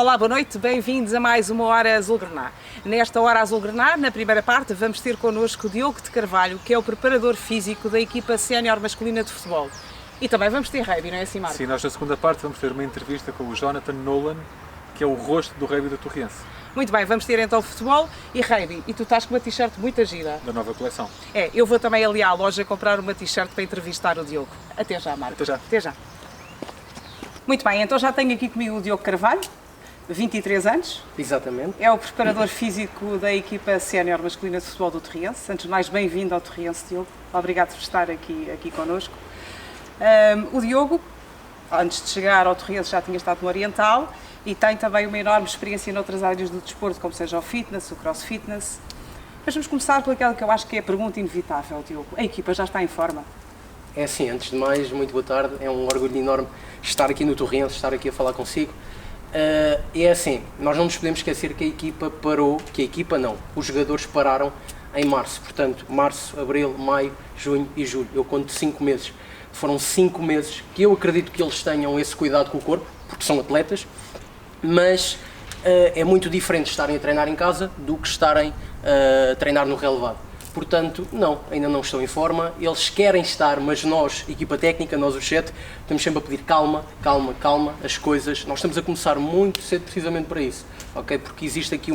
Olá, boa noite, bem-vindos a mais uma Hora Azulgrana. Nesta Hora Azulgrana, na primeira parte, vamos ter connosco o Diogo de Carvalho, que é o preparador físico da equipa sénior masculina de futebol. E também vamos ter rugby, não é assim, Marco? Sim, nós na segunda parte vamos ter uma entrevista com o Jonathan Nolan, que é o rosto do rugby do Torriense. Muito bem, vamos ter então futebol e rugby. E tu estás com uma t-shirt muito gira. Da nova coleção. É, eu vou também ali à loja comprar uma t-shirt para entrevistar o Diogo. Até já, Marco. Até já. Até já. Muito bem, então já tenho aqui comigo o Diogo Carvalho, 23 anos. Exatamente. É o preparador físico da equipa sénior masculina de futebol do Torriense. Antes de mais, bem-vindo ao Torriense, Diogo. Obrigado por estar aqui connosco. O Diogo, antes de chegar ao Torriense, já tinha estado no Oriental e tem também uma enorme experiência noutras áreas do desporto, como seja o fitness, o cross fitness. Mas vamos começar por aquela que eu acho que é a pergunta inevitável, Diogo. A equipa já está em forma? É assim, antes de mais, muito boa tarde. É um orgulho enorme estar aqui no Torriense, estar aqui a falar consigo. E é assim, nós não nos podemos esquecer que a equipa parou, os jogadores pararam em março. Portanto, março, abril, maio, junho e julho. Eu conto 5 meses. Foram 5 meses que eu acredito que eles tenham esse cuidado com o corpo, porque são atletas, mas é muito diferente estarem a treinar em casa do que estarem a treinar no relevado. Portanto, não, ainda não estão em forma, eles querem estar, mas nós, equipa técnica, nós os 7, estamos sempre a pedir calma, as coisas, nós estamos a começar muito cedo precisamente para isso, ok? Porque existe aqui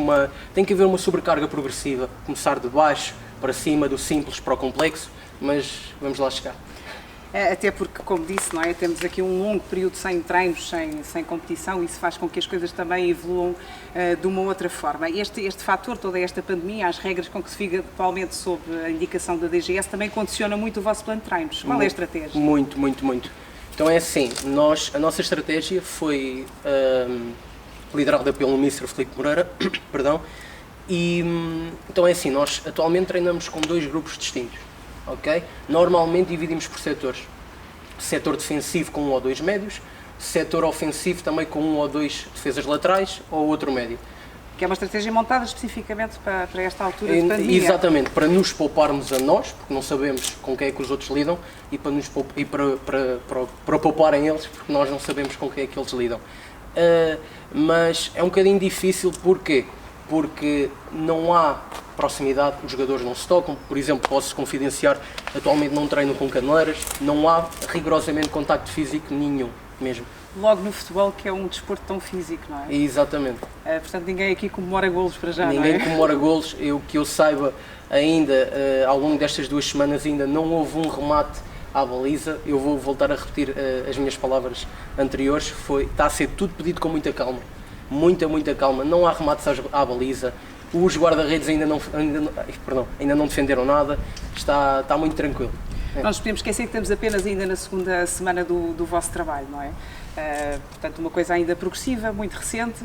tem que haver uma sobrecarga progressiva, começar de baixo para cima, do simples para o complexo, mas vamos lá chegar. Até porque, como disse, não é? Temos aqui um longo período sem treinos, sem competição, e isso faz com que as coisas também evoluam de uma outra forma. Este fator, toda esta pandemia, as regras com que se fica atualmente sob a indicação da DGS, também condiciona muito o vosso plano de treinos. Qual é a estratégia? Muito. Então é assim, a nossa estratégia foi liderada pelo Mr. Filipe Moreira, perdão, e então é assim, nós atualmente treinamos com 2 grupos distintos. Okay? Normalmente dividimos por setores. Setor defensivo com 1 ou 2 médios, setor ofensivo também com 1 ou 2 defesas laterais ou outro médio. Que é uma estratégia montada especificamente para esta altura de pandemia. Exatamente, para nos pouparmos a nós, porque não sabemos com quem é que os outros lidam, e para pouparem eles, porque nós não sabemos com quem é que eles lidam. Mas é um bocadinho difícil, porquê? Porque não há proximidade, os jogadores não se tocam. Por exemplo, posso confidenciar, atualmente não treino com caneleiras, não há rigorosamente contacto físico nenhum mesmo. Logo no futebol, que é um desporto tão físico, não é? Exatamente. Portanto, ninguém aqui comemora golos para já, ninguém não é? comemora golos. Que eu saiba, ainda, ao longo destas 2 semanas, ainda não houve um remate à baliza. Eu vou voltar a repetir as minhas palavras anteriores. Está a ser tudo pedido com muita calma. Muita calma, não há remates à baliza, os guarda-redes ainda não defenderam nada, está muito tranquilo. Não nos podemos esquecer que estamos apenas ainda na segunda semana do vosso trabalho, não é? Portanto, uma coisa ainda progressiva, muito recente,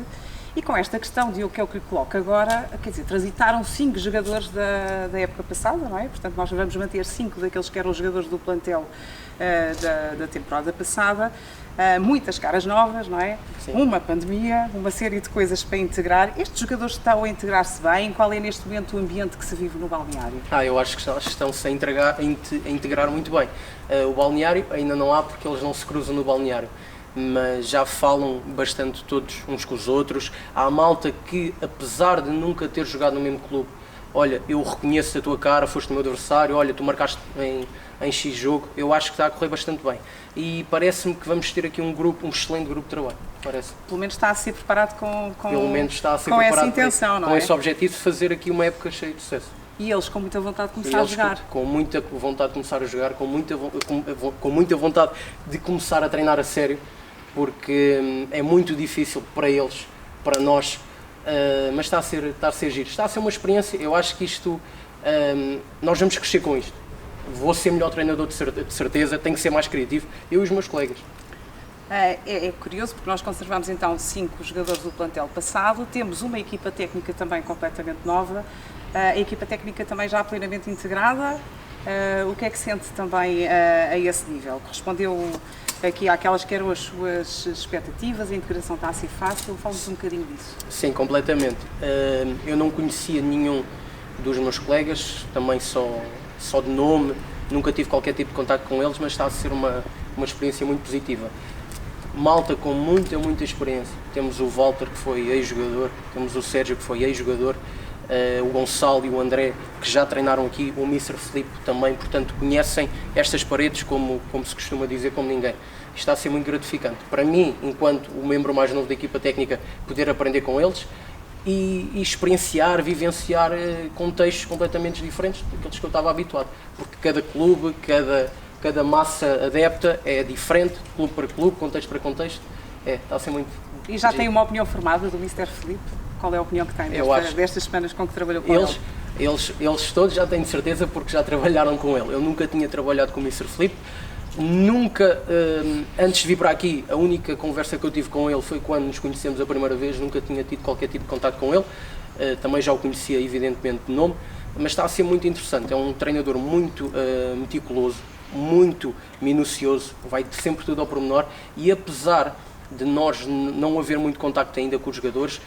e com esta questão, Diogo, que é o que lhe coloco agora, quer dizer, transitaram 5 jogadores da época passada, não é? Portanto, nós vamos manter 5 daqueles que eram os jogadores do plantel da temporada passada. Muitas caras novas, não é? Sim. Uma pandemia, uma série de coisas para integrar. Estes jogadores estão a integrar-se bem? Qual é neste momento o ambiente que se vive no balneário? Eu acho que estão-se a integrar muito bem. O balneário ainda não há, porque eles não se cruzam no balneário, mas já falam bastante todos uns com os outros. Há malta que, apesar de nunca ter jogado no mesmo clube, olha, eu reconheço a tua cara, foste o meu adversário, olha, tu marcaste em X jogo, eu acho que está a correr bastante bem. E parece-me que vamos ter aqui um excelente grupo de trabalho, parece. Pelo menos está a ser preparado Pelo menos está a ser com preparado essa intenção, não é? Com esse objetivo de fazer aqui uma época cheia de sucesso. E eles com muita vontade de começar a jogar. Com muita vontade de começar a jogar, com muita vontade de começar a treinar a sério, porque é muito difícil para eles, para nós, mas está a ser giro. Está a ser uma experiência, eu acho que isto, nós vamos crescer com isto. Vou ser melhor treinador de certeza, tenho que ser mais criativo, eu e os meus colegas. É curioso porque nós conservamos então 5 jogadores do plantel passado, temos uma equipa técnica também completamente nova, a equipa técnica também já plenamente integrada. O que é que sente também a esse nível? Correspondeu aqui àquelas que eram as suas expectativas, a integração está a ser fácil? Fala-nos um bocadinho disso. Sim, completamente. Eu não conhecia nenhum dos meus colegas, também só de nome, nunca tive qualquer tipo de contacto com eles, mas está a ser uma experiência muito positiva. malta com muita experiência. Temos o Walter, que foi ex-jogador, temos o Sérgio, que foi ex-jogador, o Gonçalo e o André, que já treinaram aqui, o Mr. Filipe também, portanto conhecem estas paredes como se costuma dizer, como ninguém. Isto está a ser muito gratificante. Para mim, enquanto o membro mais novo da equipa técnica, poder aprender com eles e experienciar, vivenciar contextos completamente diferentes daqueles que eu estava habituado. Porque cada clube, cada massa adepta é diferente, clube para clube, contexto para contexto. Está a ser muito... E já tem uma opinião formada do Mr. Filipe? Qual é a opinião que tem destas semanas com que trabalhou com ele? Eles todos já têm de certeza porque já trabalharam com ele. Eu nunca tinha trabalhado com o Mr. Filipe. Nunca, antes de vir para aqui, a única conversa que eu tive com ele foi quando nos conhecemos a primeira vez. Nunca tinha tido qualquer tipo de contato com ele. Também já o conhecia, evidentemente, de nome. Mas está a ser muito interessante. É um treinador muito meticuloso, muito minucioso. Vai sempre tudo ao pormenor. E apesar de nós não haver muito contacto ainda com os jogadores,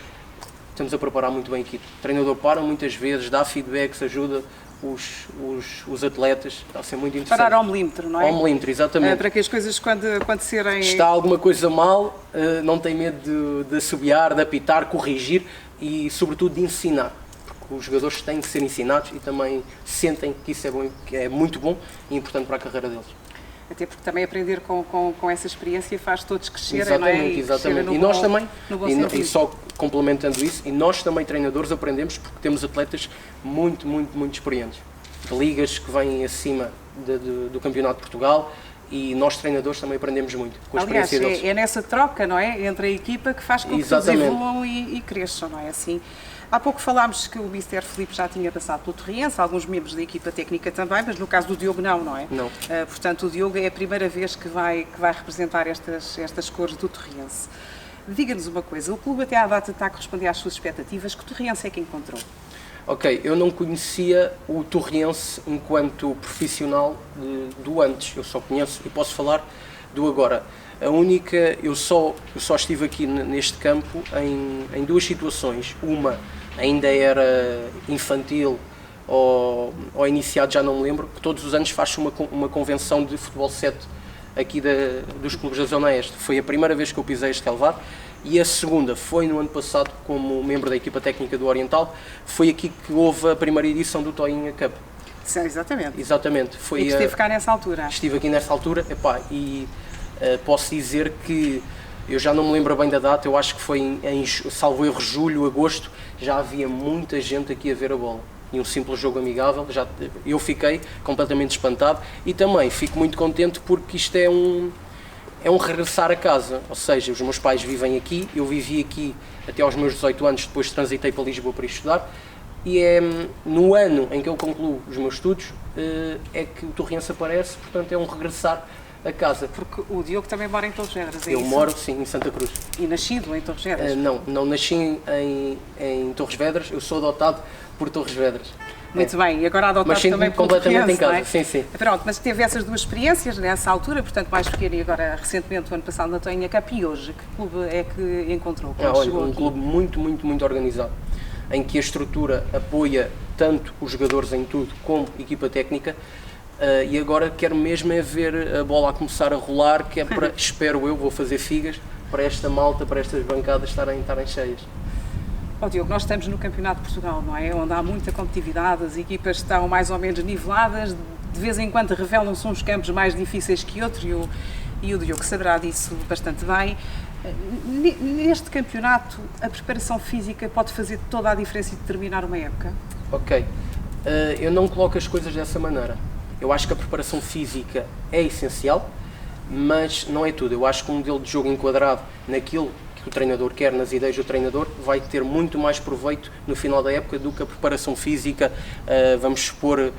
estamos a preparar muito bem a equipe. O treinador para muitas vezes, dá feedbacks, ajuda os atletas. Está a ser muito interessante. Parar ao milímetro, não é? Ao milímetro, exatamente. Para que as coisas, quando serem... Está alguma coisa mal, não tem medo de assobiar, de apitar, corrigir e, sobretudo, de ensinar. Porque os jogadores têm que ser ensinados e também sentem que isso é bom, que é muito bom e importante para a carreira deles. Até porque também aprender com essa experiência faz todos crescerem, exatamente, não é? Exatamente. E nós também, e só complementando isso, e nós também treinadores aprendemos porque temos atletas muito experientes. De ligas que vêm acima do Campeonato de Portugal e nós treinadores também aprendemos muito com a experiência deles. É nessa troca, não é? Entre a equipa que faz com que todos evoluam e cresçam, não é assim? Há pouco falámos que o Mr. Filipe já tinha passado pelo Torriense, alguns membros da equipa técnica também, mas no caso do Diogo não é? Não. Portanto, o Diogo é a primeira vez que vai representar estas cores do Torriense. Diga-nos uma coisa, o clube até à data está a corresponder às suas expectativas, que Torriense é que encontrou? Ok, eu não conhecia o Torriense enquanto profissional do antes, eu só conheço e posso falar do agora. Eu só estive aqui neste campo em duas situações. Uma ainda era infantil ou iniciado, já não me lembro, que todos os anos faz-se uma convenção de futebol 7 aqui dos clubes da Zona Oeste. Foi a primeira vez que eu pisei este relvado e a segunda foi no ano passado como membro da equipa técnica do Oriental. Foi aqui que houve a primeira edição do Toinha Cup. Sim, exatamente. Exatamente. E que esteve cá nessa altura. Estive aqui nessa altura, posso dizer que eu já não me lembro bem da data, eu acho que foi salvo erro, julho, agosto, já havia muita gente aqui a ver a bola. E um simples jogo amigável, eu fiquei completamente espantado e também fico muito contente porque isto é um regressar a casa, ou seja, os meus pais vivem aqui, eu vivi aqui até aos meus 18 anos, depois transitei para Lisboa para estudar e é no ano em que eu concluo os meus estudos é que o Torriense aparece, portanto é um regressar a casa. Porque o Diogo também mora em Torres Vedras, é eu isso? moro, sim, em Santa Cruz. E nascido em Torres Vedras? Não nasci em Torres Vedras, eu sou adotado por Torres Vedras. Muito bem, e agora adotado também por completamente em casa, é? sim. Pronto, mas teve essas duas experiências nessa altura, portanto mais pequeno e agora recentemente, o ano passado, na Toinha Cup, e hoje, que clube é que encontrou? Um clube muito organizado, em que a estrutura apoia tanto os jogadores em tudo como a equipa técnica. E agora quero mesmo é ver a bola a começar a rolar, que é para, espero eu, vou fazer figas, para esta malta, para estas bancadas estarem cheias. Diogo, nós estamos no Campeonato de Portugal, não é? Onde há muita competitividade, as equipas estão mais ou menos niveladas, de vez em quando revelam-se uns campos mais difíceis que outros e o Diogo saberá disso bastante bem. Neste campeonato, a preparação física pode fazer toda a diferença e determinar uma época? Ok, eu não coloco as coisas dessa maneira. Eu acho que a preparação física é essencial, mas não é tudo. Eu acho que o modelo de jogo enquadrado naquilo que o treinador quer, nas ideias do treinador, vai ter muito mais proveito no final da época do que a preparação física, vamos supor,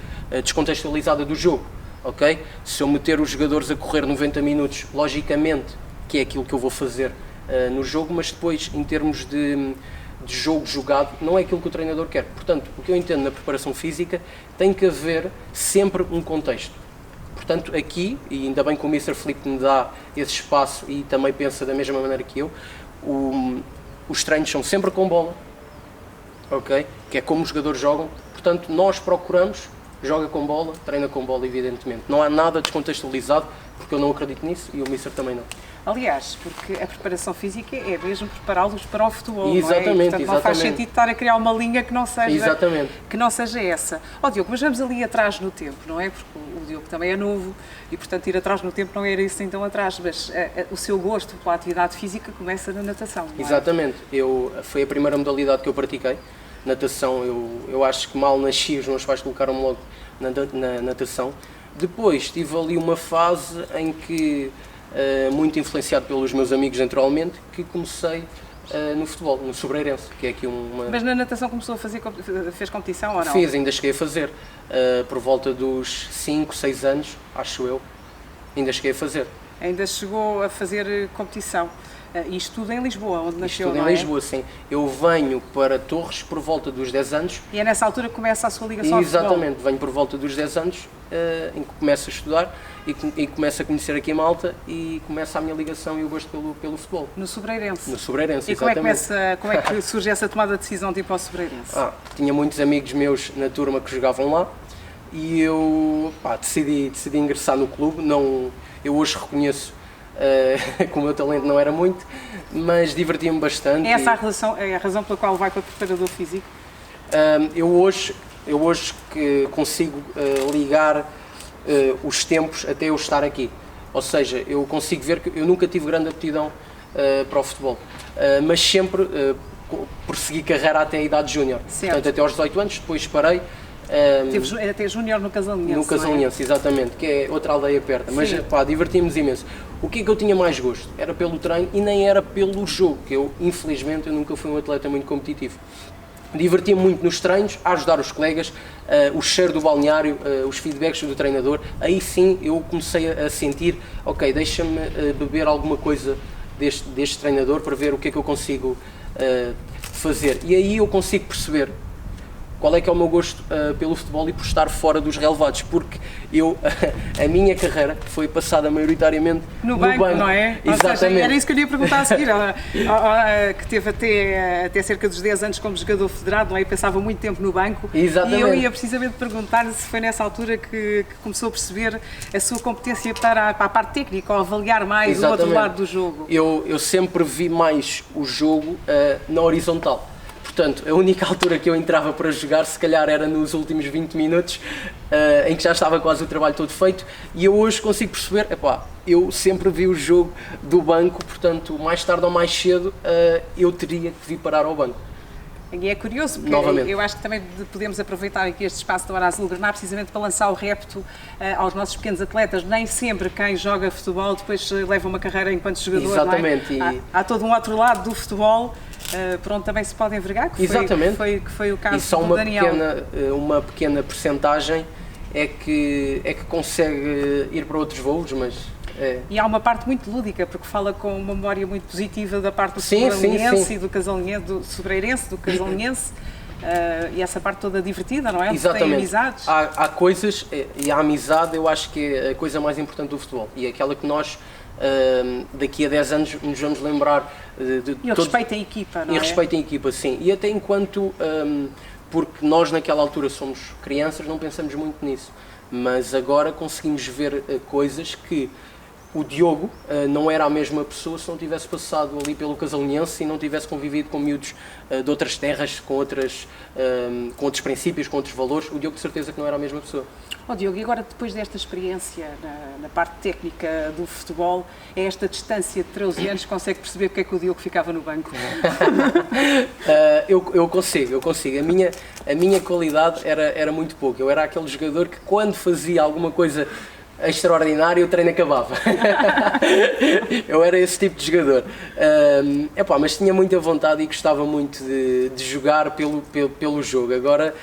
descontextualizada do jogo. Okay? Se eu meter os jogadores a correr 90 minutos, logicamente que é aquilo que eu vou fazer no jogo, mas depois, em termos de jogo jogado, não é aquilo que o treinador quer. Portanto, o que eu entendo na preparação física, tem que haver sempre um contexto. Portanto, aqui, e ainda bem que o Mr. Filipe me dá esse espaço e também pensa da mesma maneira que eu, os treinos são sempre com bola, ok? Que é como os jogadores jogam. Portanto, nós procuramos, joga com bola, treina com bola, evidentemente. Não há nada descontextualizado, porque eu não acredito nisso e o Mr. também não. Aliás, porque a preparação física é mesmo prepará-los para o futebol, Exatamente, não é? E, portanto, não faz exatamente. sentido estar a criar uma linha Exatamente. que não seja essa. Diogo, mas vamos ali atrás no tempo, não é? Porque o Diogo também é novo e, portanto, ir atrás no tempo não era isso então atrás, mas o seu gosto pela atividade física começa na natação, não é? Exatamente. Foi a primeira modalidade que eu pratiquei. Natação, eu acho que mal nasci, os meus pais colocaram-me logo na natação. Depois tive ali uma fase em que, muito influenciado pelos meus amigos naturalmente, que comecei no futebol, no Sobreirense, que é aqui uma... Mas na natação começou a fez competição ou não? Fiz, ainda cheguei a fazer, por volta dos 5, 6 anos, acho eu, ainda cheguei a fazer. Ainda chegou a fazer competição. E estuda em Lisboa, onde nasceu, Estudo não em é? Lisboa, sim. Eu venho para Torres por volta dos 10 anos. E é nessa altura que começa a sua ligação ao futebol? Exatamente, venho por volta dos 10 anos, em que começo a estudar e começo a conhecer aqui a Malta e começa a minha ligação e o gosto pelo futebol. No Sobreirense? No Sobreirense, E como exatamente. como é que surge essa tomada de decisão de ir para o Sobreirense? Tinha muitos amigos meus na turma que jogavam lá e eu decidi ingressar no clube. Eu hoje reconheço que o meu talento não era muito, mas divertia-me bastante. É essa a razão pela qual vai para preparador físico? Eu hoje que consigo ligar os tempos até eu estar aqui. Ou seja, eu consigo ver que eu nunca tive grande aptidão para o futebol, mas sempre persegui carreira até a idade júnior. Portanto, até aos 18 anos, depois parei. Teve até júnior no Casalinhense. No Casalinhense, exatamente, que é outra aldeia perto. Mas divertimos imenso. O que é que eu tinha mais gosto? Era pelo treino e nem era pelo jogo, que infelizmente, eu nunca fui um atleta muito competitivo. Divertia-me muito nos treinos, a ajudar os colegas, o cheiro do balneário, os feedbacks do treinador. Aí sim eu comecei a sentir, ok, deixa-me beber alguma coisa deste treinador para ver o que é que eu consigo fazer. E aí eu consigo perceber qual é que é o meu gosto pelo futebol e por estar fora dos relevados, porque a minha carreira foi passada maioritariamente no banco, não é? Exatamente. Ou seja, era isso que eu lhe ia perguntar a seguir, que teve até cerca dos 10 anos como jogador federado, não é? E passava muito tempo no banco. Exatamente. E eu ia precisamente perguntar-lhe se foi nessa altura que começou a perceber a sua competência para a parte técnica, ou avaliar mais o outro lado do jogo. Eu sempre vi mais o jogo na horizontal. Portanto, a única altura que eu entrava para jogar, se calhar, era nos últimos 20 minutos, em que já estava quase o trabalho todo feito, e eu hoje consigo perceber, eu sempre vi o jogo do banco, portanto, mais tarde ou mais cedo, eu teria que vir parar ao banco. E é curioso, porque Novamente. eu acho que também podemos aproveitar aqui este espaço da Hora Azul Grená precisamente para lançar o repto aos nossos pequenos atletas. Nem sempre quem joga futebol depois leva uma carreira enquanto jogador. Exatamente. Não é? Há todo um outro lado do futebol por onde também se pode envergar, que foi o caso e só do Daniel. uma pequena percentagem é que consegue ir para outros voos, mas... E há uma parte muito lúdica, porque fala com uma memória muito positiva da parte do Sobreirense e do Casalinhense, do Sobreirense, do Casalinhense, e essa parte toda divertida, não é? Exatamente. Tem amizades. Há coisas, e a amizade eu acho que é a coisa mais importante do futebol, e é aquela que nós daqui a 10 anos nos vamos lembrar E o respeito à equipa, não é? E respeito à equipa, sim. E até enquanto, porque nós naquela altura somos crianças, não pensamos muito nisso, mas agora conseguimos ver coisas que o Diogo não era a mesma pessoa se não tivesse passado ali pelo Casalinhense e não tivesse convivido com miúdos de outras terras, com outros princípios, com outros valores. O Diogo de certeza que não era a mesma pessoa. Diogo, e agora depois desta experiência na parte técnica do futebol, a esta distância de 13 anos, consegue perceber porque é que o Diogo ficava no banco? Eu consigo. A minha qualidade era muito pouco. Eu era aquele jogador que quando fazia alguma coisa extraordinário, o treino acabava. Eu era esse tipo de jogador. Mas tinha muita vontade e gostava muito de jogar pelo jogo. Agora,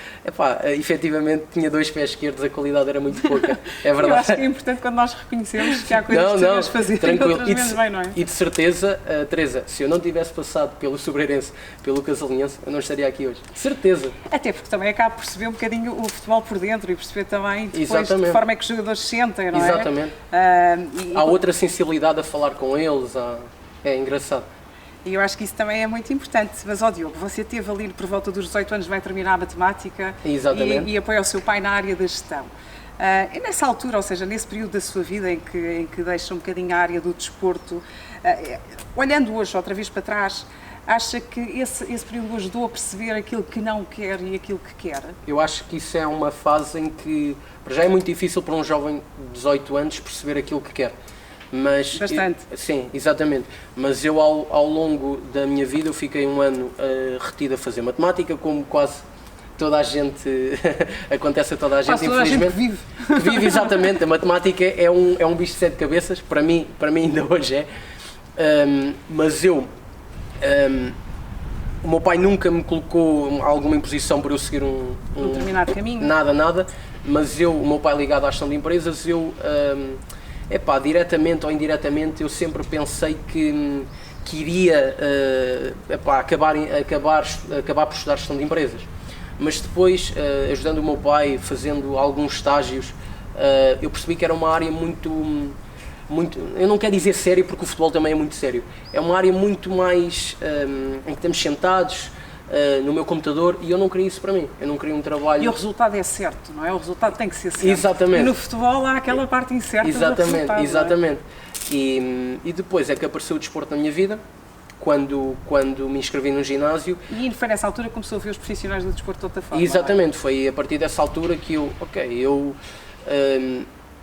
efetivamente, tinha 2 pés esquerdos, a qualidade era muito pouca. É verdade. Eu acho que é importante quando nós reconhecemos que há coisas que sabemos fazer e outras menos bem, não é? E de certeza, Teresa, se eu não tivesse passado pelo Sobreirense, pelo Casalinhense, eu não estaria aqui hoje. De certeza. Até porque também acabo por perceber um bocadinho o futebol por dentro e perceber também depois Exatamente. De que forma é que os jogadores se sentem, não é? Exatamente. Há outra sensibilidade a falar com eles, é engraçado. E eu acho que isso também é muito importante. Mas, Diogo, você teve ali por volta dos 18 anos, vai terminar a matemática. Exatamente. E apoia o seu pai na área da gestão. E nessa altura, ou seja, nesse período da sua vida em que deixa um bocadinho a área do desporto, olhando hoje outra vez para trás, acha que esse período ajudou a perceber aquilo que não quer e aquilo que quer? Eu acho que isso é uma fase em que, para já é muito difícil para um jovem de 18 anos perceber aquilo que quer. Mas, Bastante. Sim, exatamente. Mas eu, ao longo da minha vida, eu fiquei um ano retido a fazer matemática, como quase toda a gente, acontece a toda a gente, toda infelizmente. A gente vive. Que vive, exatamente. A matemática é um bicho de 7 cabeças, para mim ainda hoje é. Mas o meu pai nunca me colocou alguma imposição para eu seguir um determinado caminho. Nada, mas o meu pai ligado à gestão de empresas, diretamente ou indiretamente, eu sempre pensei que iria acabar por estudar gestão de empresas. Mas depois, ajudando o meu pai, fazendo alguns estágios, eu percebi que era uma área muito, eu não quero dizer sério, porque o futebol também é muito sério, é uma área muito mais em que estamos sentados no meu computador, e eu não queria isso para mim, eu não queria um trabalho... E o resultado é certo, não é? O resultado tem que ser certo. Exatamente. E no futebol há aquela parte incerta do resultado. Exatamente. E depois é que apareceu o desporto na minha vida, quando me inscrevi num ginásio. E foi nessa altura que começou a ver os profissionais do desporto de outra forma. Exatamente, foi a partir dessa altura que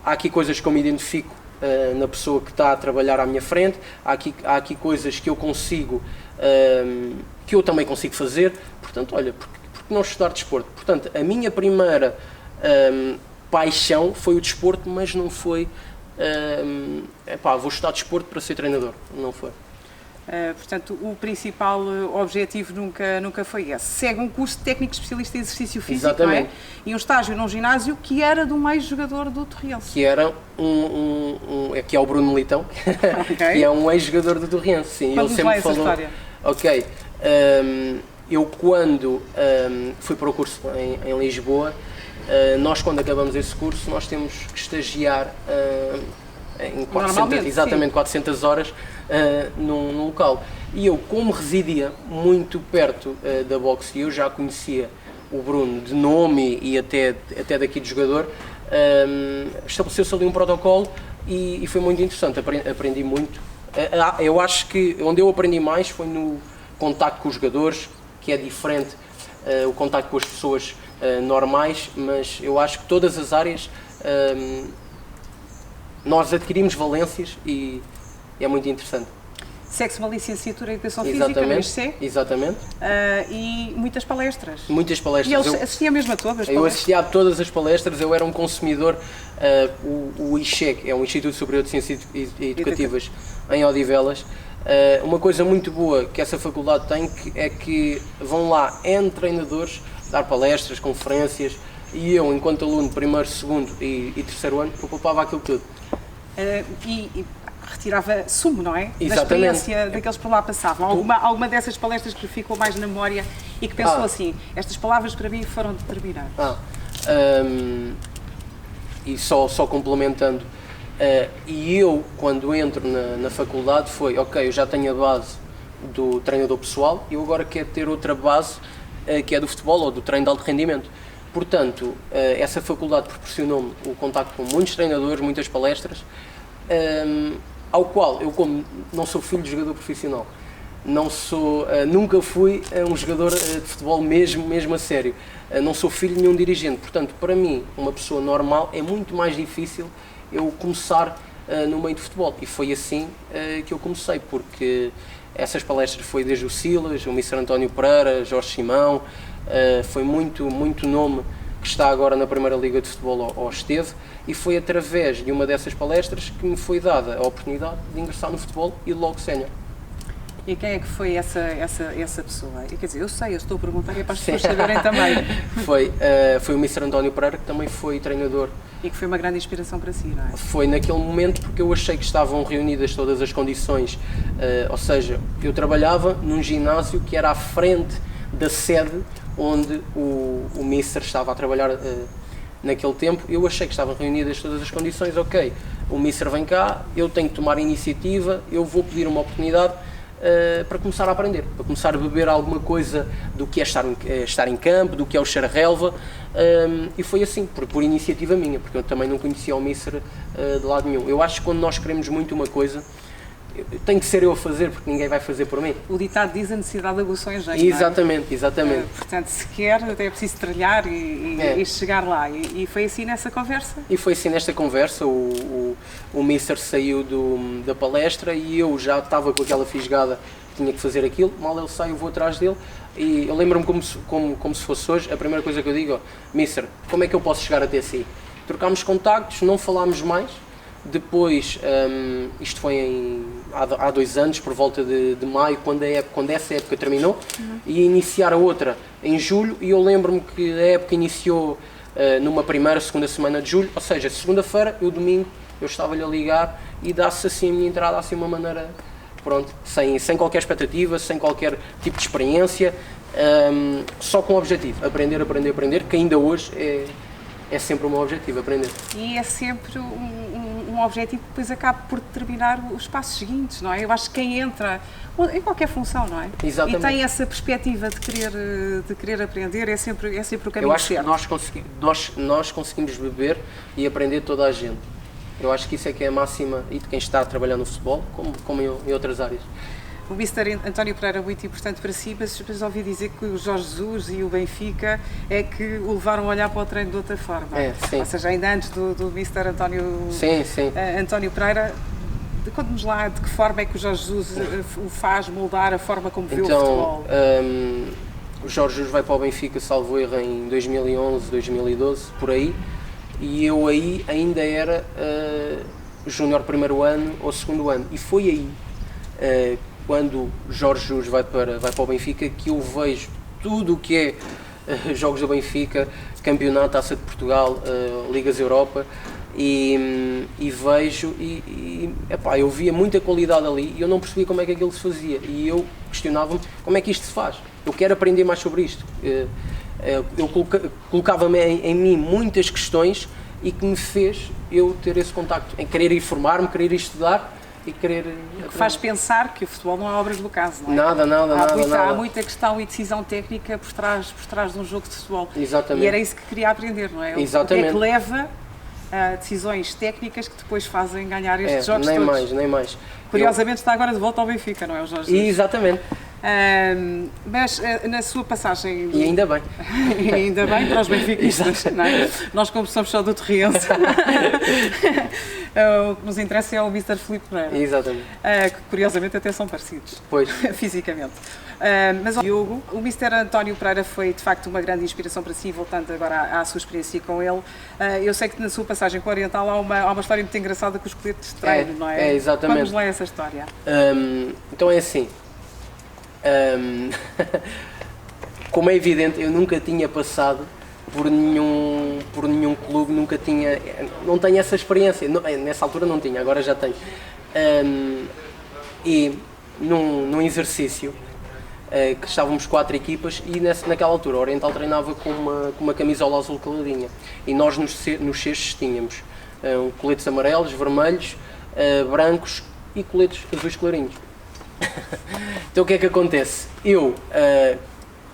há aqui coisas que eu me identifico na pessoa que está a trabalhar à minha frente, há aqui coisas que eu consigo, que eu também consigo fazer, portanto, olha, porque não estudar desporto? Portanto, a minha primeira paixão foi o desporto, mas não foi, vou estudar desporto para ser treinador, não foi. Portanto, o principal objetivo nunca foi esse. Segue um curso de técnico especialista em exercício físico, exatamente, não é? E um estágio num ginásio que era de um ex-jogador do Torriense. Que era que é o Bruno Militão, okay. Que é um ex-jogador do Torriense, sim. Ele sempre falou. História. Ok. Eu quando fui para o curso em Lisboa, nós quando acabamos esse curso, nós temos que estagiar em 400 horas num local. E eu, como residia muito perto da boxe, e eu já conhecia o Bruno de nome e até daqui de jogador, estabeleceu-se ali um protocolo e foi muito interessante, aprendi muito. Eu acho que onde eu aprendi mais foi no contacto com os jogadores, que é diferente o contacto com as pessoas normais, mas eu acho que todas as áreas nós adquirimos valências e é muito interessante. Segue-se uma licenciatura em Educação Física no ISC. Exatamente. E muitas palestras. Muitas palestras. E eu assistia mesmo a todas as palestras? Eu assistia a todas as palestras, eu era um consumidor. O ISCEC é um Instituto Superior de Ciências Educativas em Odivelas. Uma coisa muito boa que essa faculdade tem é que vão lá N treinadores dar palestras, conferências, e eu, enquanto aluno, primeiro, segundo e terceiro ano, eu poupava aquilo tudo. E retirava sumo, não é? Exatamente. Da experiência daqueles que por lá passavam. Alguma dessas palestras que ficou mais na memória e que pensou assim, estas palavras para mim foram determinantes? E só complementando, e eu, quando entro na faculdade, foi, ok, eu já tenho a base do treinador pessoal, e eu agora quero ter outra base, que é do futebol ou do treino de alto rendimento. Portanto, essa faculdade proporcionou-me o contacto com muitos treinadores, muitas palestras, ao qual eu, como não sou filho de jogador profissional, nunca fui um jogador de futebol mesmo a sério, não sou filho de nenhum dirigente, portanto, para mim, uma pessoa normal, é muito mais difícil eu começar no meio de futebol, e foi assim que eu comecei, porque essas palestras foi desde o Silas, o Mr. António Pereira, Jorge Simão, foi muito nome que está agora na Primeira Liga de Futebol ou esteve, e foi através de uma dessas palestras que me foi dada a oportunidade de ingressar no futebol e logo sénior. E quem é que foi essa pessoa? Quer dizer, eu estou a perguntar e é para as pessoas saberem também. Foi o Mr. António Pereira, que também foi treinador. E que foi uma grande inspiração para si, não é? Foi naquele momento porque eu achei que estavam reunidas todas as condições, ou seja, eu trabalhava num ginásio que era à frente da sede onde o Mister estava a trabalhar naquele tempo. Eu achei que estavam reunidas todas as condições, ok, o Mister vem cá, eu tenho que tomar a iniciativa, eu vou pedir uma oportunidade, para começar a aprender, para começar a beber alguma coisa do que é estar em campo, do que é o cheiro-relva, e foi assim, por iniciativa minha, porque eu também não conhecia o Mister de lado nenhum. Eu acho que quando nós queremos muito uma coisa, tem que ser eu a fazer, porque ninguém vai fazer por mim. O ditado diz a necessidade aguçou o engenho. Exatamente, exatamente. Portanto, se quer, até é preciso trilhar e chegar lá. E foi assim nessa conversa? E foi assim nesta conversa, o Mister saiu da palestra e eu já estava com aquela fisgada que tinha que fazer aquilo. Mal ele sai, eu vou atrás dele e eu lembro-me como se fosse hoje. A primeira coisa que eu digo: Mister, como é que eu posso chegar até si? Trocámos contactos, não falámos mais. Depois, isto foi há 2 anos, por volta de maio, quando essa época terminou, e iniciar a outra em julho, e eu lembro-me que a época iniciou numa primeira, segunda semana de julho, ou seja, segunda-feira, domingo, eu estava-lhe a ligar e dá-se assim a minha entrada, assim uma maneira, pronto, sem qualquer expectativa, sem qualquer tipo de experiência, só com o objetivo, aprender, que ainda hoje é sempre o meu objetivo, aprender. E é sempre um objetivo que depois acaba por determinar os passos seguintes, não é? Eu acho que quem entra em qualquer função, não é? Exatamente. E tem essa perspectiva de querer aprender, é sempre o caminho. Eu acho que nós conseguimos beber e aprender toda a gente. Eu acho que isso é que é a máxima, e de quem está a trabalhar no futebol, como em outras áreas. O Mister António Pereira é muito importante para si, mas depois ouvi dizer que o Jorge Jesus e o Benfica é que o levaram a olhar para o treino de outra forma. Sim. Ou seja, ainda antes do Mister António Pereira, conte-nos lá de que forma é que o Jorge Jesus o faz moldar a forma como vê o futebol. O Jorge Jesus vai para o Benfica, salvo erro, em 2011, 2012, por aí, e eu aí ainda era júnior primeiro ano ou segundo ano, e foi aí, quando Jorge Jesus vai para o Benfica, que eu vejo tudo o que é jogos do Benfica, campeonato, Taça de Portugal, Ligas Europa, e vejo, eu via muita qualidade ali e eu não percebia como é que aquilo se fazia, e eu questionava-me como é que isto se faz, eu quero aprender mais sobre isto. Eu colocava-me em mim muitas questões e que me fez eu ter esse contacto, em querer ir formar-me, querer ir estudar, e querer... O que faz pensar que o futebol não é obras do caso, não é? Nada. Há muita questão e decisão técnica por trás de um jogo de futebol. Exatamente. E era isso que queria aprender, não é? Exatamente. O que é que leva a decisões técnicas que depois fazem ganhar estes jogos todos. Nem mais. Curiosamente está agora de volta ao Benfica, não é, o Jorge Jesus? Exatamente. Mas na sua passagem... E ainda bem. Ainda bem para os benfiquistas, não é? Nós, como somos só do Torriense, o que nos interessa é o Mr. Filipe Pereira. Exatamente. Que curiosamente até são parecidos. Pois. Fisicamente. Mas o Diogo, o Mr. António Pereira foi de facto uma grande inspiração para si, voltando agora à sua experiência com ele. Eu sei que na sua passagem com o Oriental há uma história muito engraçada com os coletes de treino, não é? Exatamente. Vamos lá essa história. Então é assim. Como é evidente, eu nunca tinha passado por nenhum clube, não tenho essa experiência, nessa altura não tinha, agora já tenho. E num exercício, que estávamos 4 equipas, e naquela altura o Oriental treinava com uma camisola azul clarinha, e nós nos cestos tínhamos coletes amarelos, vermelhos, brancos e coletes azuis clarinhos. Então o que é que acontece? Eu,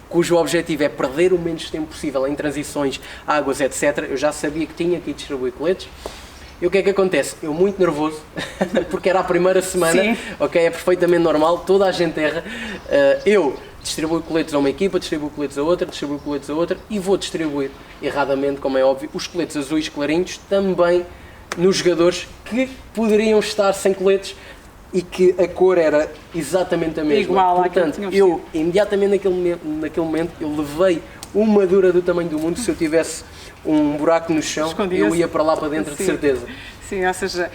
cujo objetivo é perder o menos tempo possível em transições, águas, etc., eu já sabia que tinha que ir distribuir coletes. E o que é que acontece? Eu muito nervoso, porque era a primeira semana, ok, é perfeitamente normal, toda a gente erra. Eu distribuo coletes a uma equipa, distribuo coletes a outra, e vou distribuir erradamente, como é óbvio, os coletes azuis clarinhos também nos jogadores que poderiam estar sem coletes, e que a cor era exatamente a mesma. Igual. Portanto, eu imediatamente naquele momento eu levei uma dura do tamanho do mundo. Se eu tivesse um buraco no chão, eu ia para lá para dentro, de certeza. Sim, ou seja,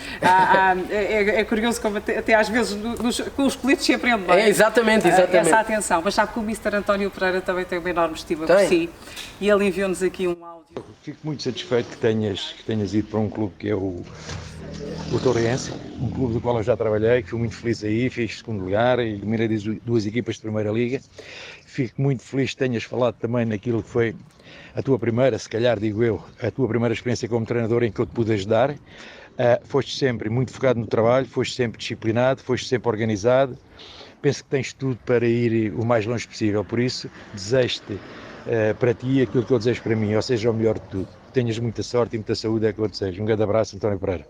é curioso como até às vezes com os coletes se aprende bem. Exatamente. Essa atenção. Mas sabe que o Mr. António Pereira também tem uma enorme estima por si, e ele enviou-nos aqui um áudio. Fico muito satisfeito que tenhas ido para um clube que é o Torriense, um clube do qual eu já trabalhei, que fui muito feliz aí, fiz segundo lugar e eliminei 2 equipas de Primeira Liga. Fico muito feliz que tenhas falado também naquilo que foi a tua primeira, se calhar digo eu, a tua primeira experiência como treinador em que eu te pude ajudar. Foste sempre muito focado no trabalho, foste sempre disciplinado, foste sempre organizado, penso que tens tudo para ir o mais longe possível, por isso desejo-te para ti aquilo que eu desejo para mim, ou seja, o melhor de tudo. Tenhas muita sorte e muita saúde, é o que eu desejo. Um grande abraço, António Pereira.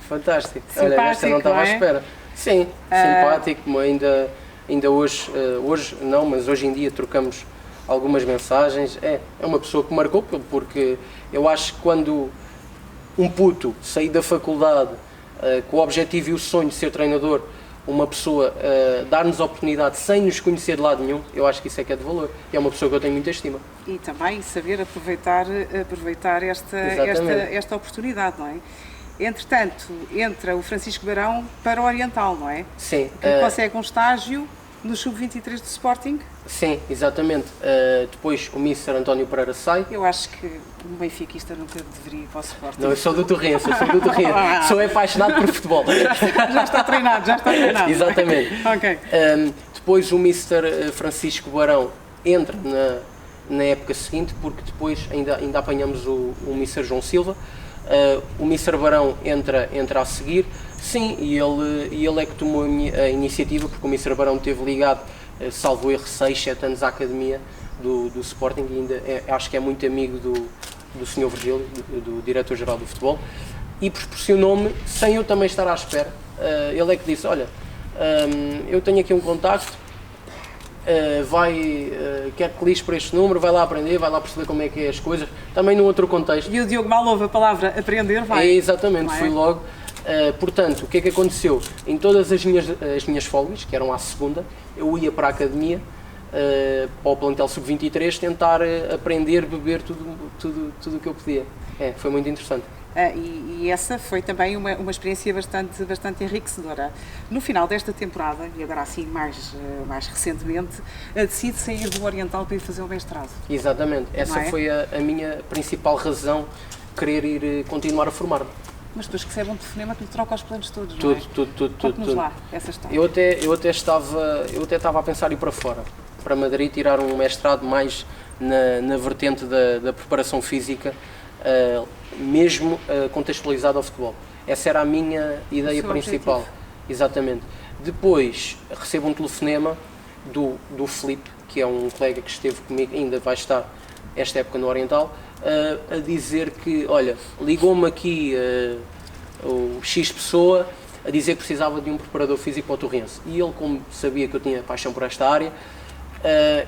Fantástico. Simpático, Olha, esta não estava à espera. Sim, simpático, ainda hoje não, mas hoje em dia trocamos algumas mensagens. É uma pessoa que marcou, porque eu acho que quando um puto sair da faculdade com o objetivo e o sonho de ser treinador, uma pessoa dar-nos a oportunidade sem nos conhecer de lado nenhum, eu acho que isso é que é de valor. E é uma pessoa que eu tenho muita estima. E também saber aproveitar esta oportunidade, não é? Entretanto, entra o Francisco Barão para o Oriental, não é? Sim. Que consegue um estágio no Sub-23 do Sporting. Sim, exatamente. Depois o Mr. António Pereira sai. Eu acho que um benfiquista nunca deveria ir para o Sporting. Não, eu sou do Torrense, sou apaixonado por futebol. Já está treinado. Exatamente. Ok. Depois o Mr. Francisco Barão entra na época seguinte, porque depois ainda apanhamos o Mr. João Silva. O Mr. Barão entra a seguir, sim, e ele é que tomou a iniciativa, porque o Mr. Barão teve ligado, salvo erro, 6, 7 anos à academia do Sporting, e ainda acho que é muito amigo do Sr. Virgílio, do diretor-geral do futebol, e proporcionou-me, sem eu também estar à espera, ele é que disse, olha, eu tenho aqui um contacto, quer que lixe para este número, vai lá aprender, vai lá perceber como é que é as coisas, também num outro contexto. E o Diogo mal ouve a palavra aprender, vai. Exatamente, fui logo. Portanto, o que é que aconteceu? Em todas as minhas folgas, que eram à segunda, eu ia para a academia, para o plantel sub-23, tentar aprender, beber tudo o que eu podia. Foi muito interessante. E essa foi também uma experiência bastante enriquecedora. No final desta temporada, e agora assim mais recentemente, decide sair do Oriental para ir fazer o mestrado. Exatamente, essa foi a minha principal razão, querer ir continuar a formar-me. Mas depois recebe um telefonema que lhe troca os planos todos, tudo, não é? Tudo. Conte-nos lá essa história. Eu até estava a pensar em ir para fora, para Madrid, tirar um mestrado mais na vertente da preparação física, mesmo contextualizado ao futebol. Essa era a minha ideia principal. Objetivo. Exatamente. Depois recebo um telefonema do Filipe, que é um colega que esteve comigo, ainda vai estar esta época no Oriental, a dizer que, olha, ligou-me aqui o X pessoa a dizer que precisava de um preparador físico para o Torrense. E ele, como sabia que eu tinha paixão por esta área,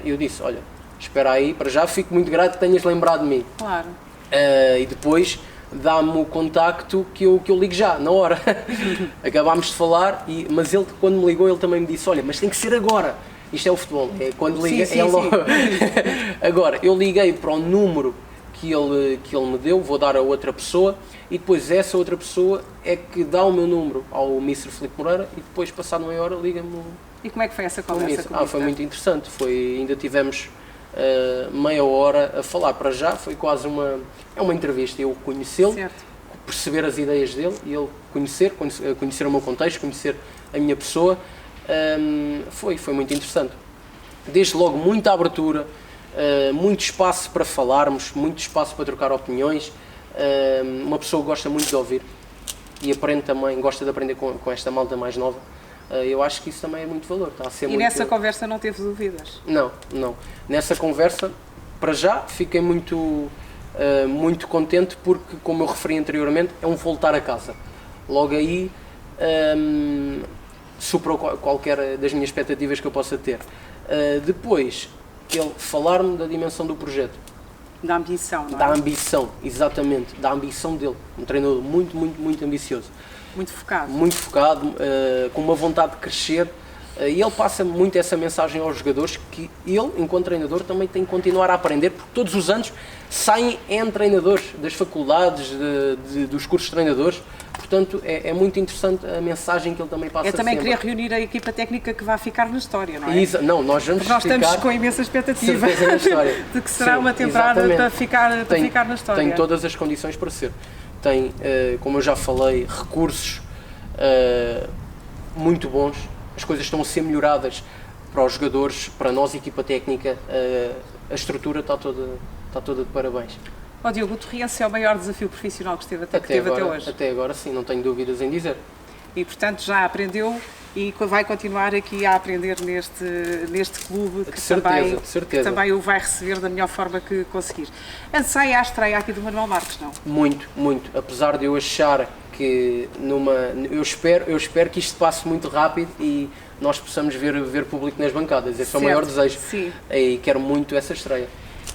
eu disse, olha, espera aí, para já fico muito grato que tenhas lembrado de mim. Claro. E depois dá-me o contacto que eu ligo já, na hora. Acabámos de falar, mas ele, quando me ligou, ele também me disse, olha, mas tem que ser agora. Isto é o futebol, quando liga, sim, logo. Agora, eu liguei para o número que ele me deu, vou dar a outra pessoa, e depois essa outra pessoa é que dá o meu número ao Mr. Filipe Moreira, e depois, passado meia hora, liga-me. E como é que foi essa conversa com o Foi muito interessante, ainda tivemos meia hora a falar. Para já foi quase uma entrevista, eu conhecê-lo, perceber as ideias dele, e ele conhecer o meu contexto, conhecer a minha pessoa. Foi muito interessante. Desde logo, muita abertura, muito espaço para falarmos, muito espaço para trocar opiniões. Uma pessoa que gosta muito de ouvir e aprende também, gosta de aprender com esta malta mais nova. Eu acho que isso também é muito valor. Está a ser nessa conversa não teve dúvidas? Não. Nessa conversa, para já, fiquei muito contente, porque, como eu referi anteriormente, é um voltar a casa. Logo aí superou qualquer das minhas expectativas que eu possa ter. Depois, ele falar-me da dimensão do projeto. Da ambição, não é? Da ambição, exatamente. Da ambição dele. Um treinador muito ambicioso. Muito focado. Muito focado, com uma vontade de crescer. E ele passa muito essa mensagem aos jogadores, que ele, enquanto treinador, também tem que continuar a aprender, porque todos os anos saem treinadores das faculdades, dos cursos de treinadores. Portanto, é muito interessante a mensagem que ele também passa. Eu também sempre. queria reunir a equipa técnica que vai ficar na história, não é? Não, nós estamos com imensa expectativa na história. de que será uma temporada para ficar na história. Tem todas as condições para ser. Tem, como eu já falei, recursos muito bons. As coisas estão a ser melhoradas para os jogadores, para nós, equipa técnica. A estrutura está toda de parabéns. Diogo, o Torrense é o maior desafio profissional que teve até hoje? Até agora sim, não tenho dúvidas em dizer. E portanto já aprendeu e vai continuar aqui a aprender neste clube que, De certeza, de certeza. que também o vai receber da melhor forma que conseguir. Anseia a estreia aqui do Manuel Marques, não? Muito, muito. Apesar de eu achar que eu espero que isto passe muito rápido e nós possamos ver público nas bancadas. Esse é o maior desejo. Sim. E quero muito essa estreia.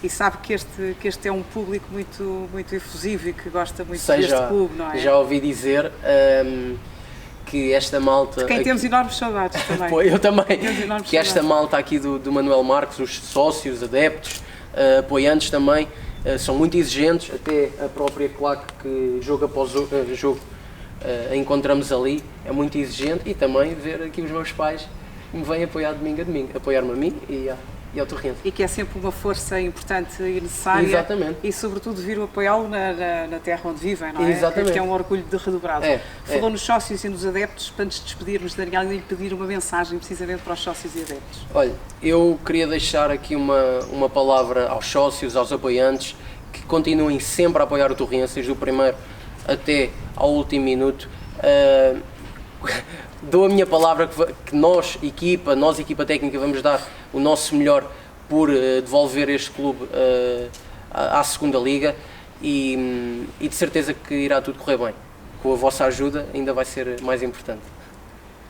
E sabe que este é um público muito, muito efusivo e que gosta muito deste clube, não é? Já ouvi dizer que esta malta... De quem temos enormes saudades também. Pô, eu também. Que esta malta aqui do Manuel Marques, os sócios, adeptos, apoiantes também, são muito exigentes, até a própria claque que jogo após jogo encontramos ali, é muito exigente, e também ver aqui os meus pais que me vêm apoiar domingo a domingo, apoiar-me a mim e ao Torrense. E que é sempre uma força importante e necessária. Exatamente. E sobretudo vir apoiá-lo na terra onde vivem, não é? Exatamente. Que é um orgulho de redobrado. Falou É. nos sócios e nos adeptos, para nos despedirmos, Daniel, e lhe pedir uma mensagem precisamente para os sócios e adeptos. Olha, eu queria deixar aqui uma palavra aos sócios, aos apoiantes, que continuem sempre a apoiar o Torrense, desde o primeiro até ao último minuto. Dou a minha palavra que nós, equipa técnica, vamos dar o nosso melhor por devolver este clube à segunda liga e de certeza que irá tudo correr bem. Com a vossa ajuda ainda vai ser mais importante.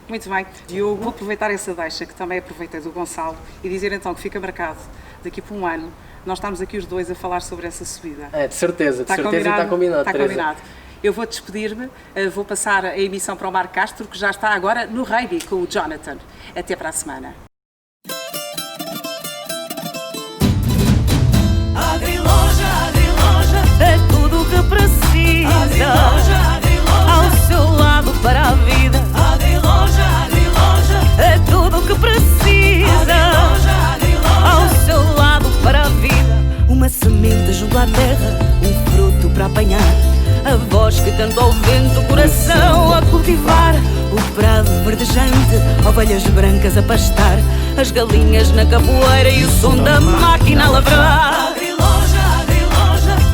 Muito bem. Eu vou aproveitar essa deixa, que também aproveitei do Gonçalo, e dizer então que fica marcado daqui por um ano. Nós estamos aqui os dois a falar sobre essa subida. De certeza, está combinado. Está combinado. Eu vou despedir-me, vou passar a emissão para o Marco Castro, que já está agora no rugby com o Jonathan. Até para a semana. Agriloja, é tudo o que precisa. Ao seu lado para a vida. Agriloja, é tudo o que precisa. Ao seu lado para a vida. Uma semente junto à terra, um fruto para apanhar. A voz que canta ao vento, o coração a cultivar. O prado verdejante, ovelhas brancas a pastar. As galinhas na capoeira e o som da máquina a lavrar. Agriloja,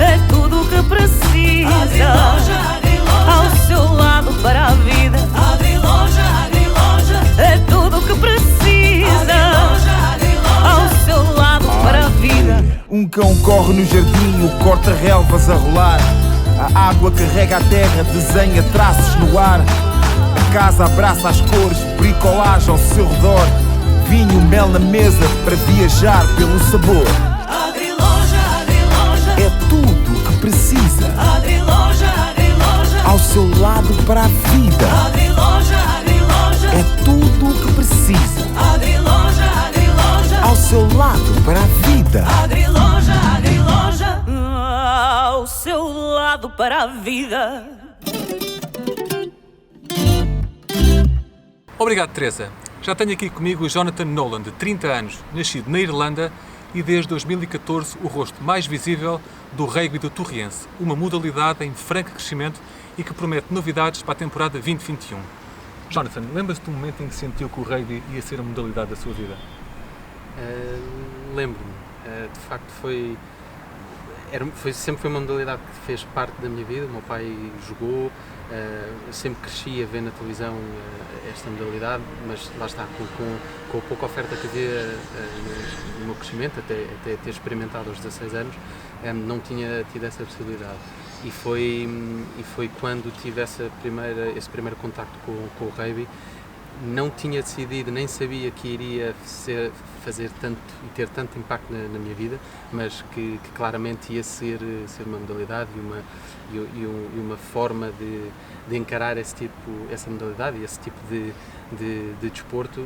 é tudo o que precisa. Ao seu lado para a vida. Agriloja, é tudo o que precisa. Ao seu lado para a vida. Um cão corre no jardim, o corta-relvas a rolar. A água carrega a terra, desenha traços no ar. A casa abraça as cores, bricolagem ao seu redor. Vinho, mel na mesa para viajar pelo sabor. Agriloja, É tudo o que precisa. Agriloja, Ao seu lado para a vida. Agriloja, É tudo o que precisa. Agriloja, Ao seu lado para a vida. Agriloja, ao seu lado para a vida. Obrigado, Teresa. Já tenho aqui comigo o Jonathan Nolan, de 30 anos, nascido na Irlanda e desde 2014 o rosto mais visível do rugby do Torrense, uma modalidade em franco crescimento e que promete novidades para a temporada 2021. Jonathan, lembra-se do momento em que sentiu que o rugby ia ser a modalidade da sua vida? Lembro-me. De facto sempre foi uma modalidade que fez parte da minha vida. O meu pai jogou, eu sempre cresci a ver na televisão esta modalidade, mas lá está, com a pouca oferta que havia no meu crescimento, até ter experimentado aos 16 anos, não tinha tido essa possibilidade. E foi quando tive esse primeiro contacto com o rugby. Não tinha decidido, nem sabia que iria fazer tanto e ter tanto impacto na minha vida, mas que claramente ia ser uma modalidade e uma forma de encarar essa modalidade e esse tipo de desporto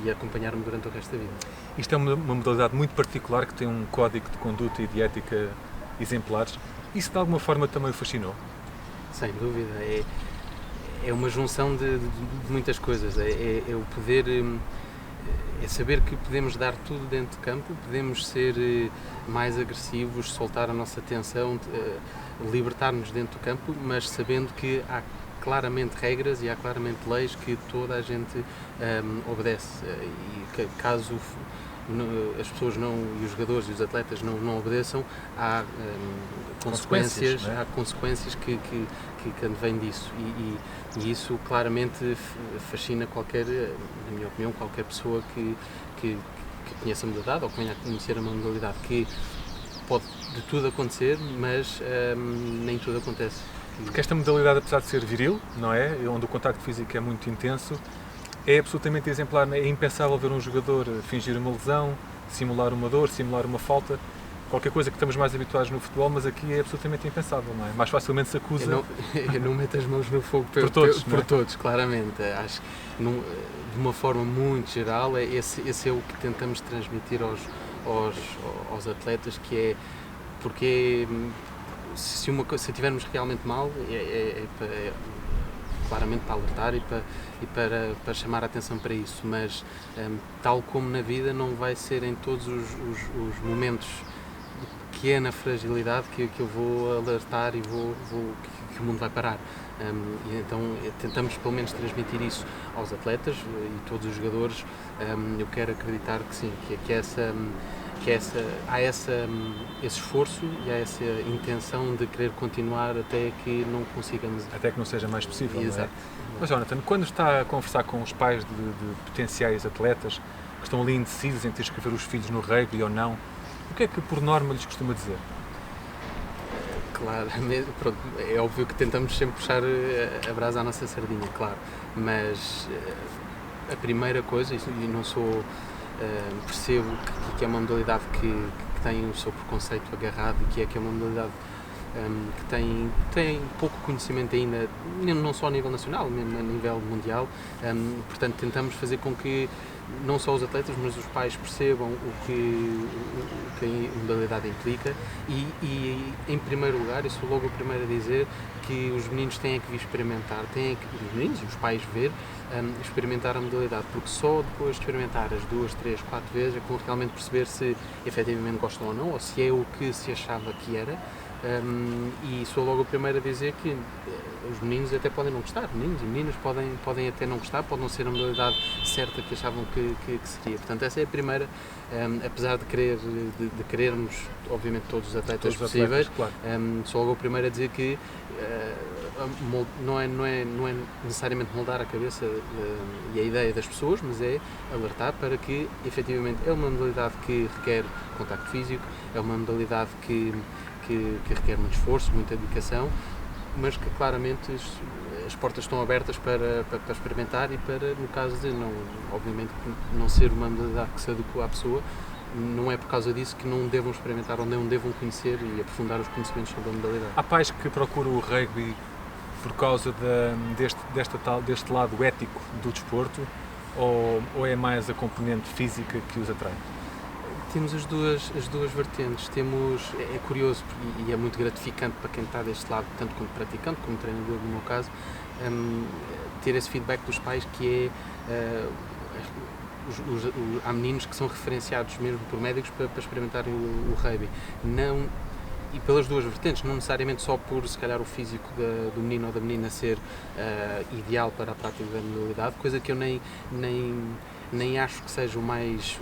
e acompanhar-me durante o resto da vida. Isto é uma modalidade muito particular que tem um código de conduta e de ética exemplares. Isso de alguma forma também o fascinou? Sem dúvida. É uma junção de muitas coisas. É o poder, é saber que podemos dar tudo dentro de campo, podemos ser mais agressivos, soltar a nossa tensão, libertar-nos dentro do campo, mas sabendo que há claramente regras e há claramente leis que toda a gente obedece. E caso as pessoas e os jogadores e os atletas não obedeçam, há consequências, não é? há consequências que advêm disso e isso claramente fascina na minha opinião, qualquer pessoa que conheça a modalidade ou que venha a conhecer a modalidade, que pode de tudo acontecer, mas nem tudo acontece. Porque esta modalidade, apesar de ser viril, não é? Onde o contacto físico é muito intenso, é absolutamente exemplar. É impensável ver um jogador fingir uma lesão, simular uma dor, simular uma falta, qualquer coisa que estamos mais habituados no futebol, mas aqui é absolutamente impensável, não é? Mais facilmente se acusa... Eu não meto as mãos no fogo por todos, claramente. Acho que de uma forma muito geral, esse é o que tentamos transmitir aos atletas, que é porque se estivermos realmente mal, é claramente para alertar e para chamar a atenção para isso, mas tal como na vida não vai ser em todos os momentos de pequena fragilidade que eu vou alertar e que o mundo vai parar. E então tentamos pelo menos transmitir isso aos atletas e todos os jogadores. Eu quero acreditar que sim, há esse esforço e há essa intenção de querer continuar até que não consigamos. Até que não seja mais possível, Exato. Não é? Mas, Jonathan, quando está a conversar com os pais de potenciais atletas que estão ali indecisos em ter que escrever os filhos no rugby ou não, o que é que por norma lhes costuma dizer? Claro, pronto, é óbvio que tentamos sempre puxar a brasa à nossa sardinha, claro, mas a primeira coisa, e não sou... percebo que é uma modalidade que tem o seu preconceito agarrado e que é uma modalidade que tem pouco conhecimento ainda, não só a nível nacional, mesmo a nível mundial. Portanto, tentamos fazer com que não só os atletas, mas os pais percebam o que a modalidade implica e em primeiro lugar, isso logo o primeiro a dizer, que os meninos têm que vir experimentar, os meninos e os pais ver, experimentar a modalidade, porque só depois de experimentar as 2, 3, 4 vezes é que vão realmente perceber se efetivamente gostam ou não, ou se é o que se achava que era. E sou logo o primeiro a dizer que os meninos até podem não gostar, meninos e meninas podem até não gostar, pode não ser a modalidade certa que achavam que seria. Portanto, essa é a primeira, apesar de querermos, obviamente, todos os atletas possíveis, claro. Sou logo o primeiro a dizer que não é necessariamente moldar a cabeça e a ideia das pessoas, mas é alertar para que, efetivamente, é uma modalidade que requer contacto físico, é uma modalidade que requer muito esforço, muita dedicação, mas que claramente as portas estão abertas para experimentar e para, no caso de obviamente não ser uma modalidade que se adequa à pessoa, não é por causa disso que não devam experimentar ou não devam conhecer e aprofundar os conhecimentos sobre a modalidade. Há pais que procuram o rugby por causa deste lado ético do desporto ou é mais a componente física que os atrai? Temos as duas vertentes. É curioso e é muito gratificante para quem está deste lado, tanto como praticante como treinador, no meu caso, ter esse feedback dos pais que há meninos que são referenciados mesmo por médicos para experimentarem o rugby. E pelas duas vertentes, não necessariamente só por, se calhar, o físico do menino ou da menina ser ideal para a prática da modalidade, coisa que eu nem acho que seja o mais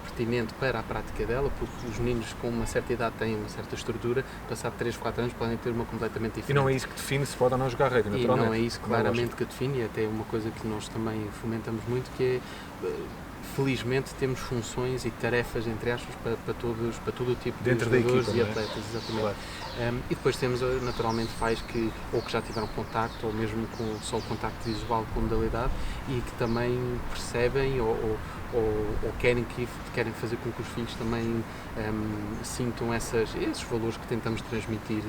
pertinente para a prática dela, porque os meninos com uma certa idade têm uma certa estrutura, passado 3, 4 anos podem ter uma completamente diferente. E não é isso que define se pode ou não jogar rugby, naturalmente. E não é isso claramente que define, e até uma coisa que nós também fomentamos muito, que é, felizmente, temos funções e tarefas, entre aspas, para todo o tipo de jogadores e atletas, exatamente. Claro. E depois temos, naturalmente, pais que já tiveram contacto, ou mesmo com só o contacto visual com a modalidade, e que também percebem ou querem fazer com que os filhos também sintam esses valores que tentamos transmitir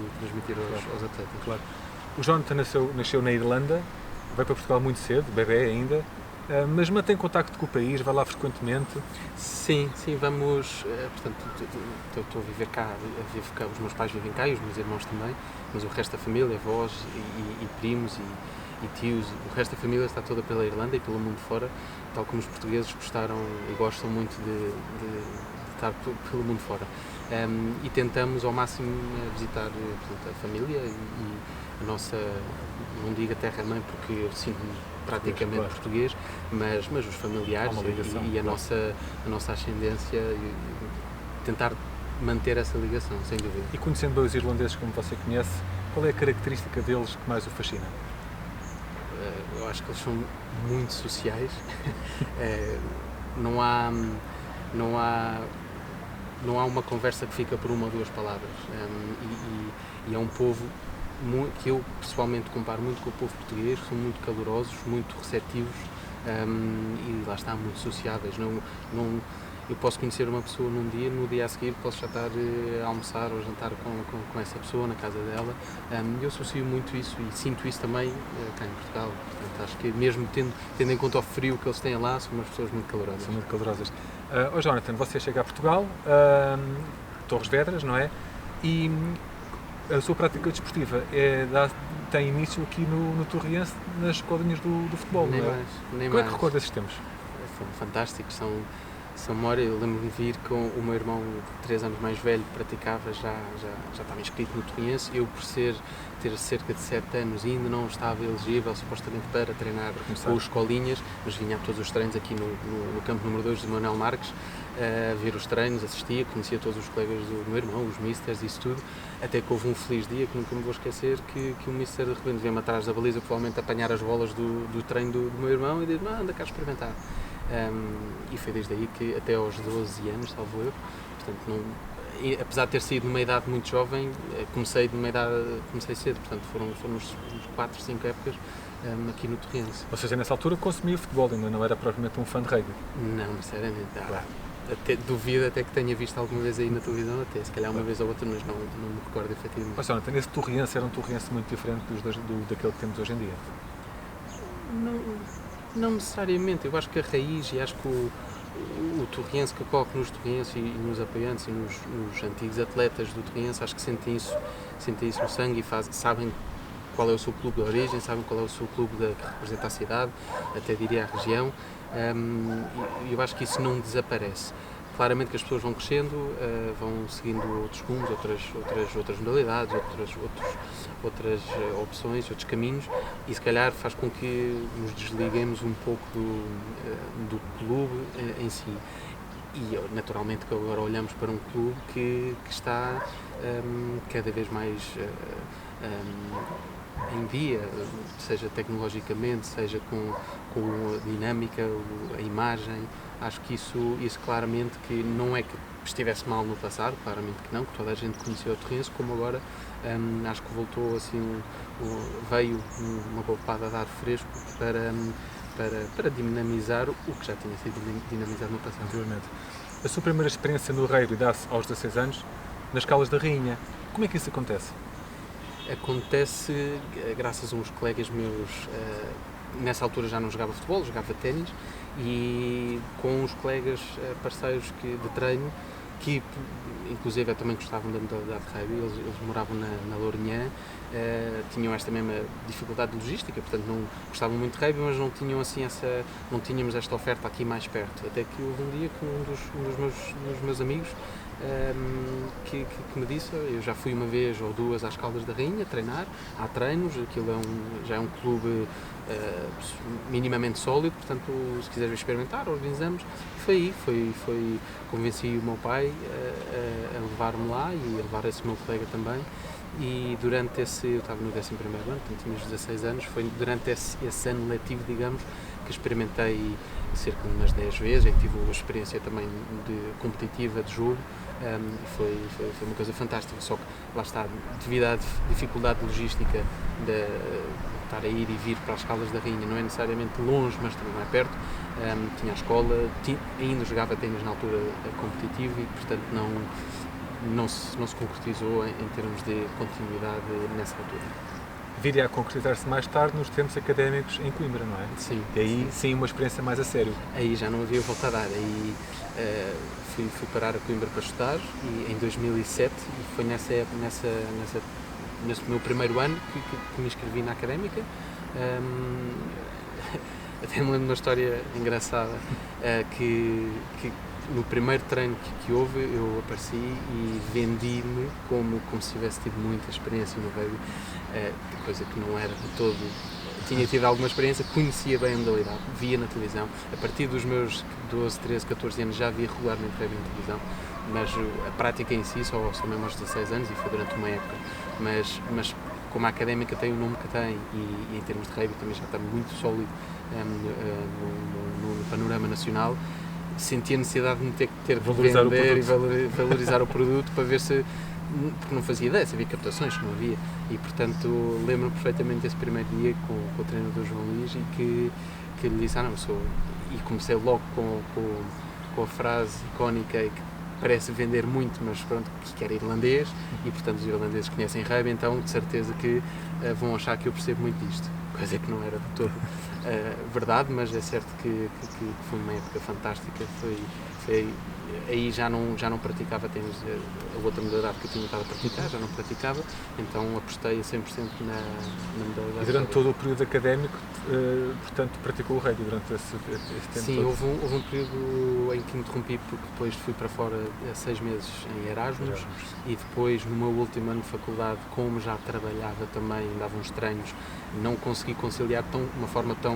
aos atletas. Claro. O Jonathan nasceu na Irlanda, veio para Portugal muito cedo, bebê ainda, mas mantém contacto com o país, vai lá frequentemente? Sim, vamos, portanto, estou a viver cá, os meus pais vivem cá e os meus irmãos também, mas o resto da família, avós e primos e tios, o resto da família está toda pela Irlanda e pelo mundo fora, tal como os portugueses gostaram e gostam muito de estar pelo mundo fora. E tentamos ao máximo visitar, portanto, a família e a nossa, não digo a terra-mãe porque eu sinto-me praticamente português, mas os familiares e a nossa ascendência, e tentar manter essa ligação, sem dúvida. E conhecendo dois irlandeses como você conhece, qual é a característica deles que mais o fascina? Eu acho que eles são muito sociais. Não há uma conversa que fica por uma ou duas palavras. E é um povo que eu pessoalmente comparo muito com o povo português. São muito calorosos, muito receptivos e lá está, muito sociáveis. Eu posso conhecer uma pessoa num dia, no dia a seguir posso já estar a almoçar ou jantar com essa pessoa na casa dela. Eu associo muito isso e sinto isso também cá em Portugal. Portanto, acho que mesmo tendo em conta o frio que eles têm lá, são umas pessoas muito calorosas. São muito calorosas. Jonathan, você chega a Portugal, Torres Vedras, não é? E a sua prática desportiva tem início aqui no Torriense, nas escolinhas do futebol, nem não é? Mais, nem Como mais. é que recorda esses tempos? São fantásticos, são memória. Eu lembro-me de vir com o meu irmão, 3 anos mais velho, praticava, já estava inscrito no Torriense. Eu, por ter cerca de 7 anos, ainda não estava elegível supostamente para treinar com os escolinhas, mas vinha a todos os treinos aqui no campo número 2 de Manuel Marques, a ver os treinos, assistia, conhecia todos os colegas do meu irmão, os misters, isso tudo, até que houve um feliz dia que nunca me vou esquecer, que o mister de repente veio-me atrás da baliza, provavelmente apanhar as bolas do treino do meu irmão e disse: anda cá experimentar. E foi desde aí que até aos 12 anos, salvo eu, portanto, apesar de ter saído numa idade muito jovem, comecei cedo, portanto foram uns 4, 5 épocas aqui no Torriense. Ou seja, nessa altura consumia futebol, ainda não era propriamente um fã de rugby? Não, sinceramente. Duvido até que tenha visto alguma vez aí na televisão, até se calhar uma vez ou outra, mas não me recordo efetivamente. Mas, Jonathan, esse Torriense era um Torriense muito diferente daquele que temos hoje em dia? Não necessariamente. Eu acho que a raiz, e acho que o Torriense que ocorre nos Torrienses e nos apoiantes e nos antigos atletas do Torriense, acho que sentem isso no sangue e sabem qual é o seu clube de origem, sabem qual é o seu clube que representa a cidade, até diria a região, e eu acho que isso não desaparece. Claramente que as pessoas vão crescendo, vão seguindo outros rumos, outras modalidades, outras opções, outros caminhos, e se calhar faz com que nos desliguemos um pouco do clube em si. E naturalmente que agora olhamos para um clube que está cada vez mais em dia, seja tecnologicamente, seja com a dinâmica, a imagem. Acho que isso claramente que não é que estivesse mal no passado, claramente que não, que toda a gente conheceu o Torriense, como agora acho que voltou assim, veio uma golpada de ar fresco para dinamizar o que já tinha sido dinamizado no passado. Anteriormente. A sua primeira experiência no rugby dá-se aos 16 anos, nas Calas da Rainha. Como é que isso acontece? Acontece graças a uns colegas meus. Nessa altura já não jogava futebol, jogava ténis, e com uns colegas parceiros de treino que inclusive também gostavam da modalidade de rugby. Eles moravam na Lourinhã, tinham esta mesma dificuldade de logística, portanto não gostavam muito de rugby, mas não tinham assim não tínhamos esta oferta aqui mais perto, até que houve um dia que um dos meus amigos que me disse: eu já fui uma vez ou duas às Caldas da Rainha treinar, há treinos, aquilo já é um clube minimamente sólido, portanto se quiseres experimentar, organizamos. E foi convenci o meu pai a levar-me lá e a levar esse meu colega também, e durante eu estava no 11º ano, portanto tinha 16 anos, foi durante esse ano letivo, digamos, que experimentei cerca de umas 10 vezes, em que tive uma experiência também competitiva de jogo. Foi uma coisa fantástica, só que lá está, devido à dificuldade de logística de estar a ir e vir para as Caldas da Rainha, não é necessariamente longe, mas também não é perto. Tinha a escola, ainda jogava ténis na altura competitivo e portanto não se concretizou em termos de continuidade nessa altura. Viria a concretizar-se mais tarde nos tempos académicos em Coimbra, não é? Sim. E aí sim uma experiência mais a sério. Aí já não havia volta a dar, aí fui parar a Coimbra para estudar, e em 2007, e foi nesse meu primeiro ano que me inscrevi na Académica. Até me lembro de uma história engraçada, que no primeiro treino que houve eu apareci e vendi-me como se tivesse tido muita experiência no rugby, coisa que não era de todo tinha tido alguma experiência, conhecia bem a modalidade, via na televisão. A partir dos meus 12, 13, 14 anos já via regularmente rugby na televisão, mas a prática em si só mesmo aos 16 anos e foi durante uma época. Mas como a Académica tem o nome que tem e em termos de rugby também já está muito sólido no panorama nacional, senti a necessidade de me ter que vender e valorizar o produto para ver se, porque não fazia ideia, se havia captações, não havia, e portanto lembro-me perfeitamente desse primeiro dia com o treinador João Luís e que lhe disse, não, e comecei logo com a frase icónica que parece vender muito, mas pronto, que era irlandês e portanto os irlandeses conhecem rugby, então de certeza que vão achar que eu percebo muito disto, coisa que não era de todo verdade, mas é certo que foi uma época fantástica, foi aí já não praticava ténis, a outra modalidade que eu tinha estado a praticar, já não praticava, então apostei a 100% na modalidade. E durante todo o período académico, portanto, praticou o rugby durante esse tempo? Sim, todo? houve um período em que me interrompi porque depois fui para fora 6 meses em Erasmus e depois no meu último ano de faculdade, como já trabalhava também, dava uns treinos, não consegui conciliar de uma forma tão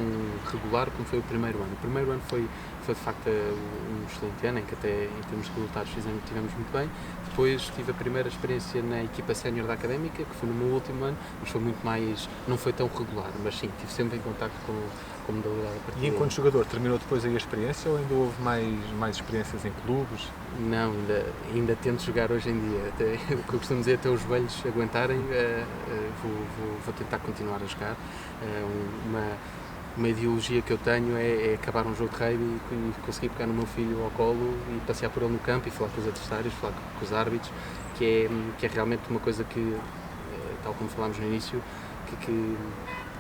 regular como foi o primeiro ano. O primeiro ano foi de facto um excelente ano, em que até em termos de resultados tivemos muito bem. Depois tive a primeira experiência na equipa sénior da Académica, que foi no meu último ano, mas foi muito mais, não foi tão regular, mas sim, estive sempre em contacto com a modalidade a partir E enquanto jogador, terminou depois aí a experiência ou ainda houve mais experiências em clubes? Não, ainda tento jogar hoje em dia, até, o que eu costumo dizer, até os joelhos aguentarem, vou tentar continuar a jogar. Uma ideologia que eu tenho é acabar um jogo de rugby e conseguir pegar no meu filho ao colo e passear por ele no campo e falar com os adversários, falar com os árbitros, que é realmente uma coisa que, tal como falámos no início, que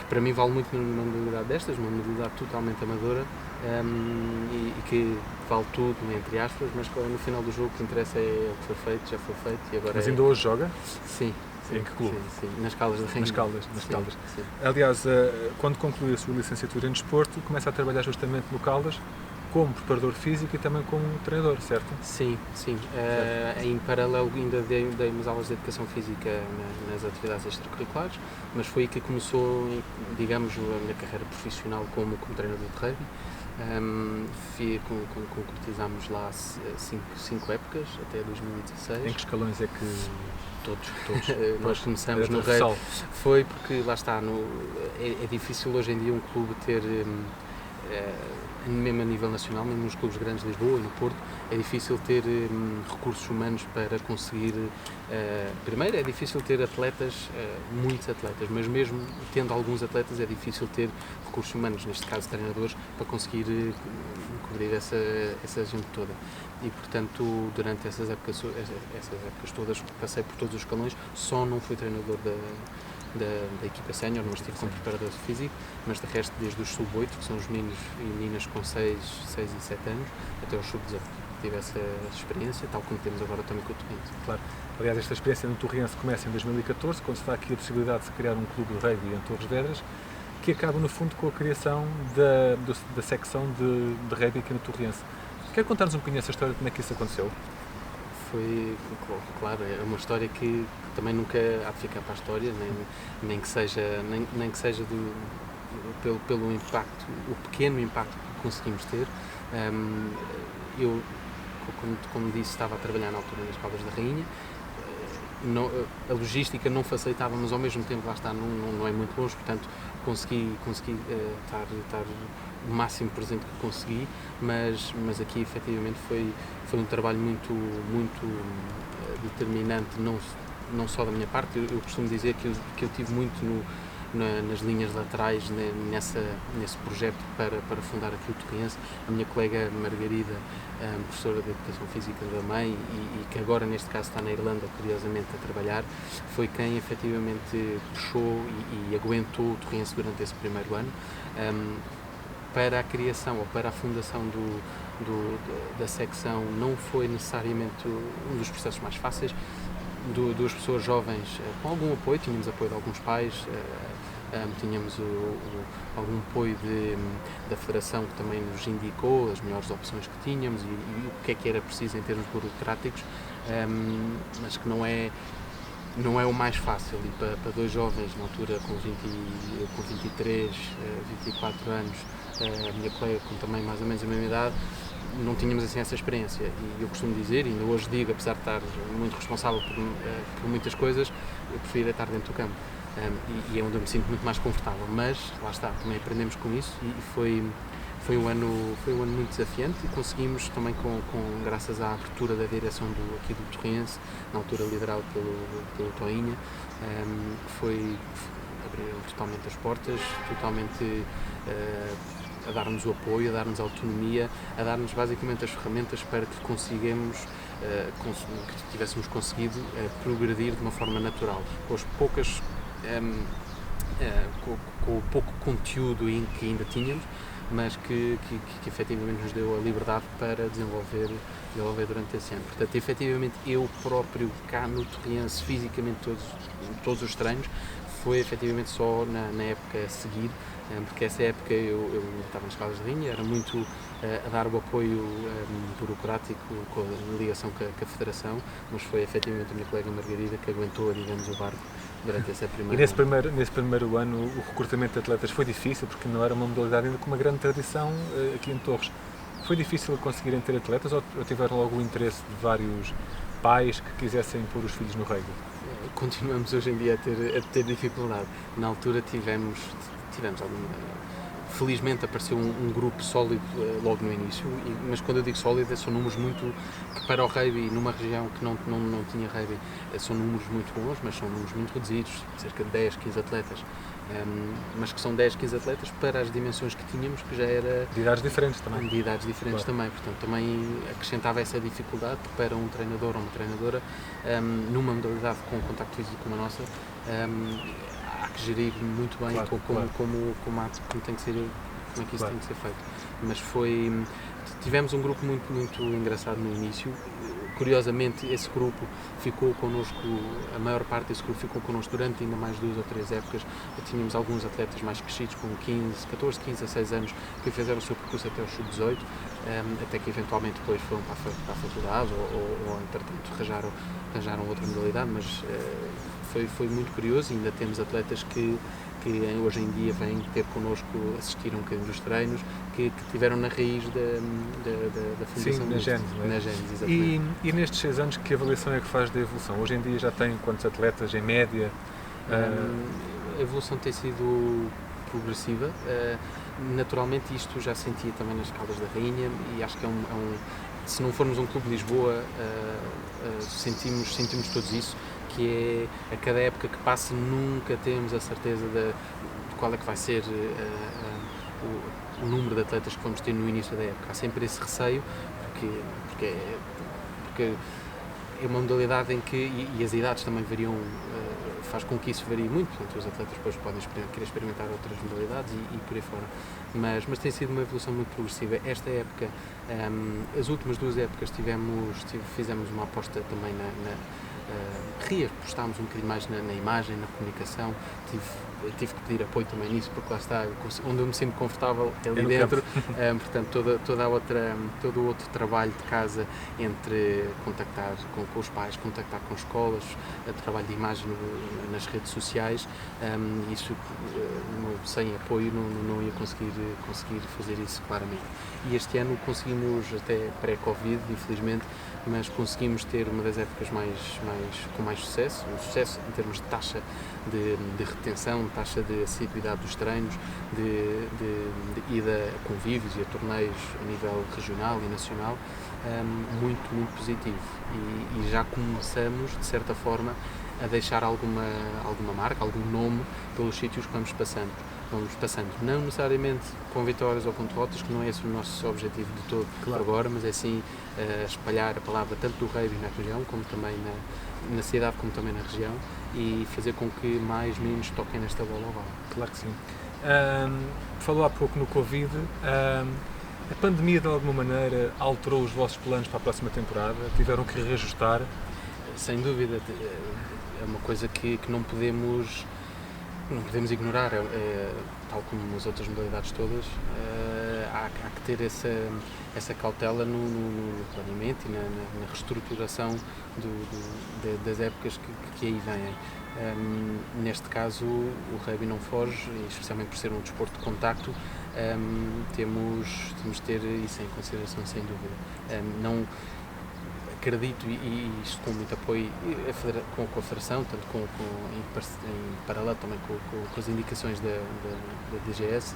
para mim vale muito numa modalidade destas, uma modalidade totalmente amadora e que vale tudo, entre aspas, mas no final do jogo o que interessa é o que foi feito, já foi feito e agora. Mas ainda hoje joga? Sim. Em que clube? Sim, nas Caldas da Rainha. Nas Caldas. Sim. Aliás, quando concluiu a sua licenciatura em desporto, começa a trabalhar justamente no Caldas como preparador físico e também como treinador, certo? Sim. Em paralelo ainda dei umas aulas de educação física nas atividades extracurriculares, mas foi aí que começou, digamos, a minha carreira profissional como treinador de rugby. Concretizámos lá 5 épocas, até 2016. Em que escalões é que... Todos. Nós começamos no rugby. Foi porque, lá está, é difícil hoje em dia um clube ter, mesmo a nível nacional, mesmo nos clubes grandes de Lisboa e no Porto, é difícil ter recursos humanos para conseguir. Primeiro, é difícil ter muitos atletas, mas mesmo tendo alguns atletas, é difícil ter recursos humanos, neste caso treinadores, para conseguir cobrir essa gente toda. E, portanto, durante essas épocas todas, passei por todos os escalões, só não fui treinador da equipa sénior, não estive como preparador físico, mas de resto, desde os sub-8, que são os meninos e meninas com 6 e 7 anos, até os sub-18. Tive essa experiência, tal como temos agora também com o Torriense. Claro. Aliás, esta experiência no Torriense começa em 2014, quando se dá aqui a possibilidade de se criar um clube de rugby em Torres Vedras, que acaba, no fundo, com a criação da secção de rugby aqui no Torriense. Quer contar-nos um bocadinho essa história de como é que isso aconteceu? Foi, claro, é uma história que também nunca há de ficar para a história, nem que seja pelo impacto, o pequeno impacto que conseguimos ter. Eu, como disse, estava a trabalhar na altura nas Caldas da Rainha. A logística não facilitava, mas ao mesmo tempo, lá está, não é muito longe, portanto consegui estar o máximo presente que consegui, mas aqui efetivamente foi um trabalho muito determinante, não só da minha parte. Eu costumo dizer que eu tive muito nas linhas laterais nesse projeto para fundar aqui o Torriense. A minha colega Margarida, professora de Educação Física da mãe e que agora neste caso está na Irlanda, curiosamente, a trabalhar, foi quem efetivamente puxou e aguentou o Torriense durante esse primeiro ano para a criação ou para a fundação da secção. Não foi necessariamente um dos processos mais fáceis. Duas pessoas jovens com algum apoio, tínhamos apoio de alguns pais, tínhamos algum apoio da Federação, que também nos indicou as melhores opções que tínhamos e o que era preciso em termos burocráticos, mas que não é não é o mais fácil, e para dois jovens, na altura eu com 23, 24 anos, a minha colega com também mais ou menos a mesma idade, não tínhamos assim essa experiência. E eu costumo dizer, e ainda hoje digo, apesar de estar muito responsável por muitas coisas, eu prefiro estar dentro do campo. E é onde eu me sinto muito mais confortável, mas lá está, também aprendemos com isso, e foi um ano muito desafiante, e conseguimos também, graças à abertura da direção aqui do Torriense, na altura liderado pelo Toinha, abriram totalmente as portas, totalmente a dar-nos o apoio, a dar-nos a autonomia, a dar-nos basicamente as ferramentas para que que tivéssemos conseguido progredir de uma forma natural, com as poucas com o pouco conteúdo que ainda tínhamos, mas que efetivamente nos deu a liberdade para desenvolver durante esse ano. Portanto, efetivamente, eu próprio cá no Torriense, fisicamente todos os treinos, foi efetivamente só na época a seguir, porque essa época eu estava nas Caldas de Rainha, era muito a dar o apoio burocrático com a ligação com a Federação, mas foi efetivamente a minha colega Margarida que aguentou, digamos, o barco durante essa primeira. E nesse primeiro ano o recrutamento de atletas foi difícil, porque não era uma modalidade ainda com uma grande tradição aqui em Torres. Foi difícil conseguirem ter atletas ou tiveram logo o interesse de vários pais que quisessem pôr os filhos no rugby? Continuamos hoje em dia a ter dificuldade. Na altura tivemos alguma... Felizmente apareceu um grupo sólido logo no início, mas quando eu digo sólido, são números muito que para o rugby, numa região que não tinha rugby, são números muito bons, mas são números muito reduzidos, cerca de 10, 15 atletas. Mas que são 10, 15 atletas para as dimensões que tínhamos, que já era... De idades diferentes também. De idades diferentes também, portanto também acrescentava essa dificuldade para um treinador ou uma treinadora, numa modalidade com contacto físico como a nossa, há que gerir muito bem como tem que ser, como é que isso tem que ser feito. Mas tivemos um grupo muito, muito engraçado no início. Curiosamente, esse grupo ficou connosco, a maior parte desse grupo ficou connosco durante ainda mais 2 ou 3 épocas. Tínhamos alguns atletas mais crescidos, com 14, 15 a 6 anos, que fizeram o seu percurso até o sub-18, até que eventualmente depois foram para a faculdade ou entretanto arranjaram outra modalidade, mas foi muito curioso. E ainda temos atletas que hoje em dia vêm ter connosco, assistir um bocadinho dos treinos, que tiveram na raiz da fundação. Sim, na Gênese, não é? Na Gênese, exatamente. E nestes 6 anos, que avaliação é que faz da evolução? Hoje em dia já tem quantos atletas em média? A evolução tem sido progressiva. Naturalmente, isto já sentia também nas Caldas da Rainha, e acho que se não formos um clube de Lisboa, sentimos todos isso, que é a cada época que passa nunca temos a certeza de qual é que vai ser o número de atletas que vamos ter no início da época. Há sempre esse receio, porque é uma modalidade em que, e as idades também variam, faz com que isso varie muito, portanto os atletas depois podem querer experimentar outras modalidades e por aí fora. Mas tem sido uma evolução muito progressiva. Esta época, as últimas 2 épocas fizemos uma aposta também reapostámos um bocadinho mais na imagem, na comunicação. Tive que pedir apoio também nisso, porque lá está, onde eu me sinto confortável é ali dentro. Portanto, todo o outro trabalho de casa, entre contactar com os pais, contactar com escolas, trabalho de imagem nas redes sociais, isso sem apoio não ia conseguir fazer isso claramente. E este ano conseguimos, até pré-Covid, infelizmente, mas conseguimos ter uma das épocas com mais sucesso, um sucesso em termos de taxa de retenção, taxa de assiduidade dos treinos, de ida a convívios e a torneios a nível regional e nacional, muito, muito positivo. E já começamos, de certa forma, a deixar alguma marca, algum nome pelos sítios que vamos passando, não necessariamente com vitórias ou com derrotas, que não é esse o nosso objetivo de todo agora, mas é sim espalhar a palavra tanto do rugby na região, como também na cidade, como também na região, e fazer com que mais meninos toquem nesta bola oval. Claro que sim. Falou há pouco no Covid. A pandemia, de alguma maneira, alterou os vossos planos para a próxima temporada? Tiveram que reajustar? Sem dúvida. É uma coisa que não podemos ignorar, tal como as outras modalidades todas. há que ter essa cautela no planeamento e na reestruturação das épocas que aí vêm. Neste caso, o rugby não foge, especialmente por ser um desporto de contacto, temos de ter isso em consideração, sem dúvida. Não acredito, e isto com muito apoio com a Federação, tanto em paralelo também com as indicações da DGS,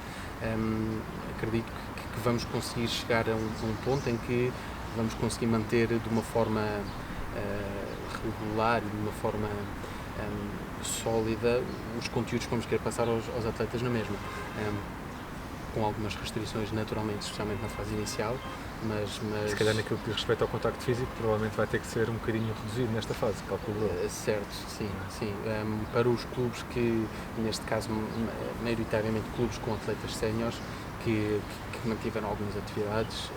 acredito que vamos conseguir chegar a um ponto em que vamos conseguir manter de uma forma regular e de uma forma sólida os conteúdos que vamos querer passar aos atletas na mesma, com algumas restrições naturalmente, especialmente na fase inicial, mas... Se calhar naquilo que diz respeito ao contacto físico, provavelmente vai ter que ser um bocadinho reduzido nesta fase, calculo eu. Certo, sim. Para os clubes que, neste caso, maioritariamente clubes com atletas séniores, que mantiveram algumas atividades,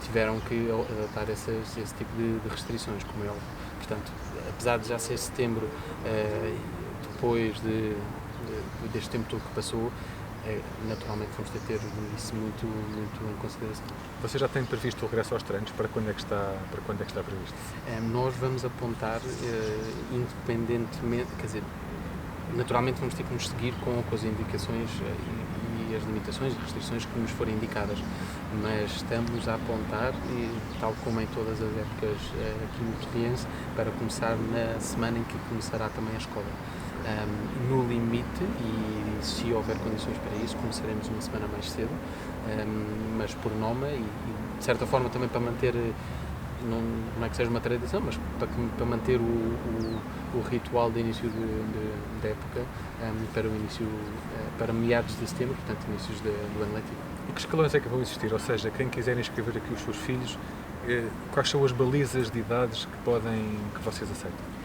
tiveram que adotar esse tipo de restrições, como é óbvio. Portanto, apesar de já ser setembro, depois deste tempo todo que passou, naturalmente vamos ter isso muito em consideração. Você já tem previsto o regresso aos treinos? Para quando é que está previsto? Nós vamos apontar, independentemente, quer dizer, naturalmente vamos ter que nos seguir com as indicações e as limitações e restrições que nos forem indicadas, mas estamos a apontar, tal como em todas as épocas aqui no Torriense, para começar na semana em que começará também a escola. No limite, e se houver condições para isso, começaremos uma semana mais cedo, mas por norma e de certa forma também para manter, não é que seja uma tradição, mas para manter o ritual de início da época para meados de setembro, portanto inícios do ano letivo. E que escalões é que vão existir? Ou seja, quem quiser inscrever aqui os seus filhos, quais são as balizas de idades que vocês aceitam?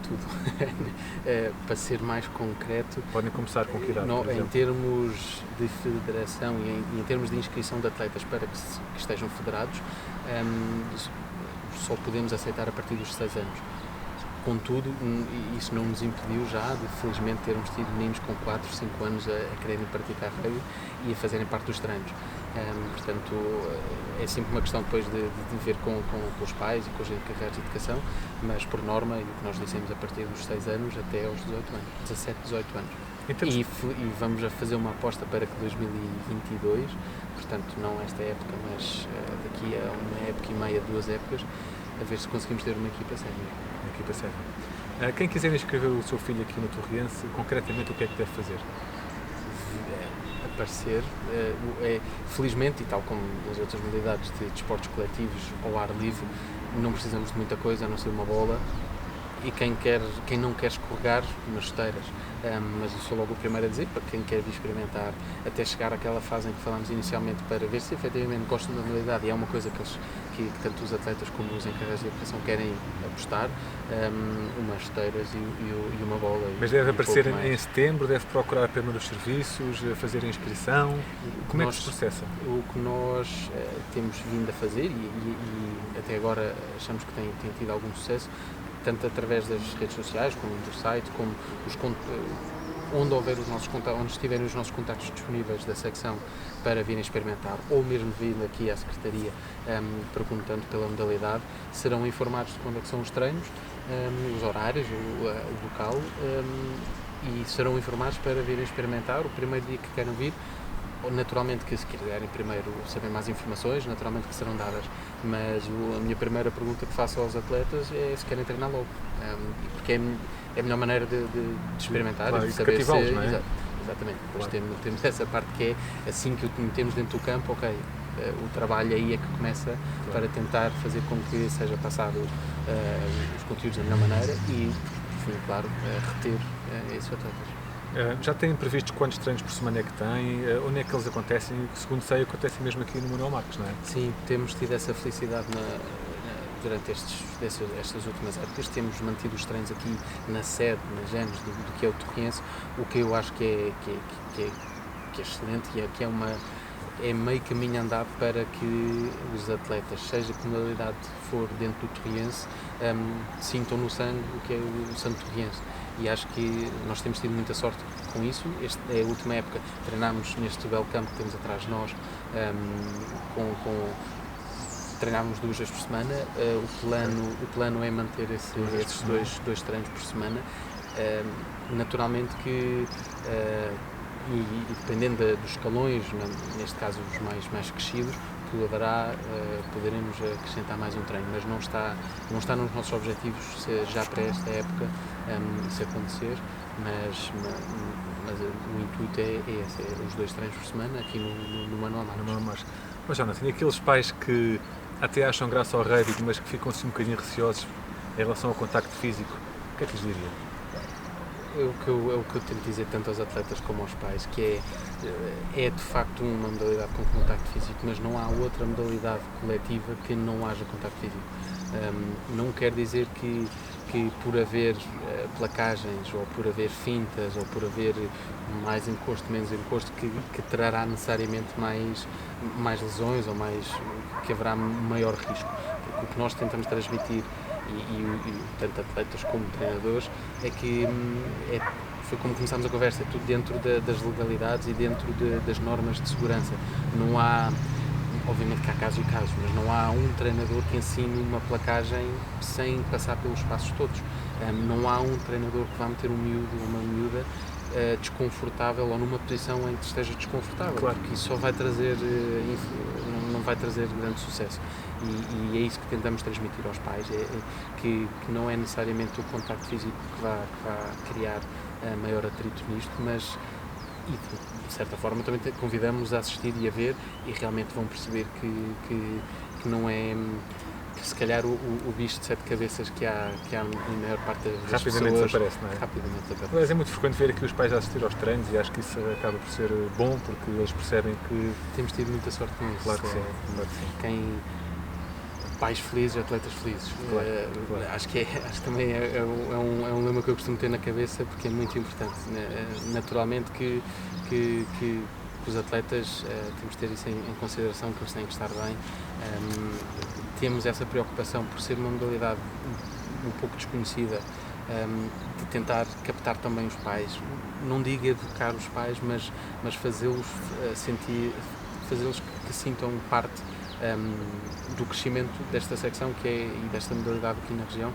Tudo. Para ser mais concreto, podem começar com que idade? Em termos de federação e em termos de inscrição de atletas para que estejam federados, só podemos aceitar a partir dos 6 anos. Contudo, isso não nos impediu já de, felizmente, termos tido meninos com 4, 5 anos a quererem praticar rugby e a fazerem parte dos treinos. Portanto, é sempre uma questão depois de ver com os pais e com os encarregados de educação, mas por norma, e o que nós dissemos, a partir dos 6 anos até aos 18 anos, 17, 18 anos. E vamos a fazer uma aposta para que 2022, portanto não esta época, mas daqui a uma época e meia, 2 épocas, a ver se conseguimos ter uma equipa séria. Quem quiser inscrever o seu filho aqui no Torriense, concretamente o que é que deve fazer? Aparecer, felizmente, e tal como nas outras modalidades de desportos coletivos ao ar livre, não precisamos de muita coisa, a não ser uma bola, e quem não quer escorregar nas chuteiras, mas eu sou logo o primeiro a dizer, para quem quer vir experimentar, até chegar àquela fase em que falámos inicialmente, para ver se efetivamente gostam da modalidade, e é uma coisa que tanto os atletas como os encarregados de educação querem apostar, umas chuteiras e uma bola. Mas deve aparecer em setembro, deve procurar primeiro os serviços, fazer a inscrição. Como é que se processa? O que nós temos vindo a fazer, e até agora achamos que tem tido algum sucesso, tanto através das redes sociais, como do site, como onde estiverem os nossos contactos disponíveis da secção para virem experimentar, ou mesmo vindo aqui à Secretaria perguntando pela modalidade, serão informados de quando é que são os treinos, os horários, o local, e serão informados para virem experimentar o primeiro dia que queiram vir. Naturalmente que se quiserem primeiro saber mais informações, naturalmente que serão dadas, mas a minha primeira pergunta que faço aos atletas é se querem treinar logo, porque é a melhor maneira de experimentar, claro, e de saber se... Não é? Exatamente, claro. temos essa parte que é assim que o metemos dentro do campo, ok, o trabalho aí é que começa, claro, para tentar fazer com que seja passado os conteúdos da melhor maneira e, claro, reter esses atletas. Já têm previsto quantos treinos por semana é que têm? Onde é que eles acontecem? Segundo sei, acontecem mesmo aqui no Manuel Marques, não é? Sim, temos tido essa felicidade durante estas últimas épocas. Temos mantido os treinos aqui na sede, nas genes do que é o Torriense, o que eu acho que é excelente e é meio caminho andado para que os atletas, seja que modalidade for dentro do Torriense, sintam no sangue o que é o sangue torriense. e acho que nós temos tido muita sorte com isso. Esta é a última época, treinámos neste belo campo que temos atrás de nós, treinávamos 2 vezes por semana. O plano é manter esses dois treinos por semana. Naturalmente que, e dependendo dos escalões, neste caso os mais crescidos, poderemos acrescentar mais um treino, mas não está nos nossos objetivos já para esta época isso acontecer, mas o intuito é esse, é os 2 treinos por semana aqui no Manuel Marques. Mas Jonathan, e aqueles pais que até acham graça ao rugby, mas que ficam assim um bocadinho receosos em relação ao contacto físico, o que é que lhes diria? É o que eu tento dizer tanto aos atletas como aos pais, que é de facto uma modalidade com contacto físico, mas não há outra modalidade coletiva que não haja contacto físico. Não quer dizer que por haver placagens, ou por haver fintas, ou por haver mais encosto, menos encosto, que trará necessariamente mais lesões, ou que haverá maior risco. Porque o que nós tentamos transmitir, e tanto atletas como treinadores, é que foi como começámos a conversa, é tudo dentro das legalidades e dentro das normas de segurança. Não há, obviamente que há casos e casos, mas não há um treinador que ensine uma placagem sem passar pelos passos todos. Não há um treinador que vá meter um miúdo ou uma miúda desconfortável ou numa posição em que esteja desconfortável, claro, porque isso só vai trazer, não vai trazer grande sucesso. E é isso que tentamos transmitir aos pais, que não é necessariamente o contacto físico que vá criar maior atrito nisto, mas de certa forma também convidamos-los a assistir e a ver, e realmente vão perceber que não é, que se calhar o bicho de 7 cabeças que há na maior parte das rapidamente pessoas desaparece, não é? Rapidamente desaparece. Mas é muito frequente ver aqui os pais a assistir aos treinos, e acho que isso acaba por ser bom, porque eles percebem que... Temos tido muita sorte com isso. Claro que sim. Pais felizes, atletas felizes. Claro. Acho que também é um lema que eu costumo ter na cabeça, porque é muito importante. Naturalmente que os atletas temos de ter isso em consideração, que eles têm que estar bem. Temos essa preocupação por ser uma modalidade um pouco desconhecida, de tentar captar também os pais. Não digo educar os pais, mas fazê-los sentir, fazê-los que sintam parte do crescimento desta secção e desta modalidade aqui na região,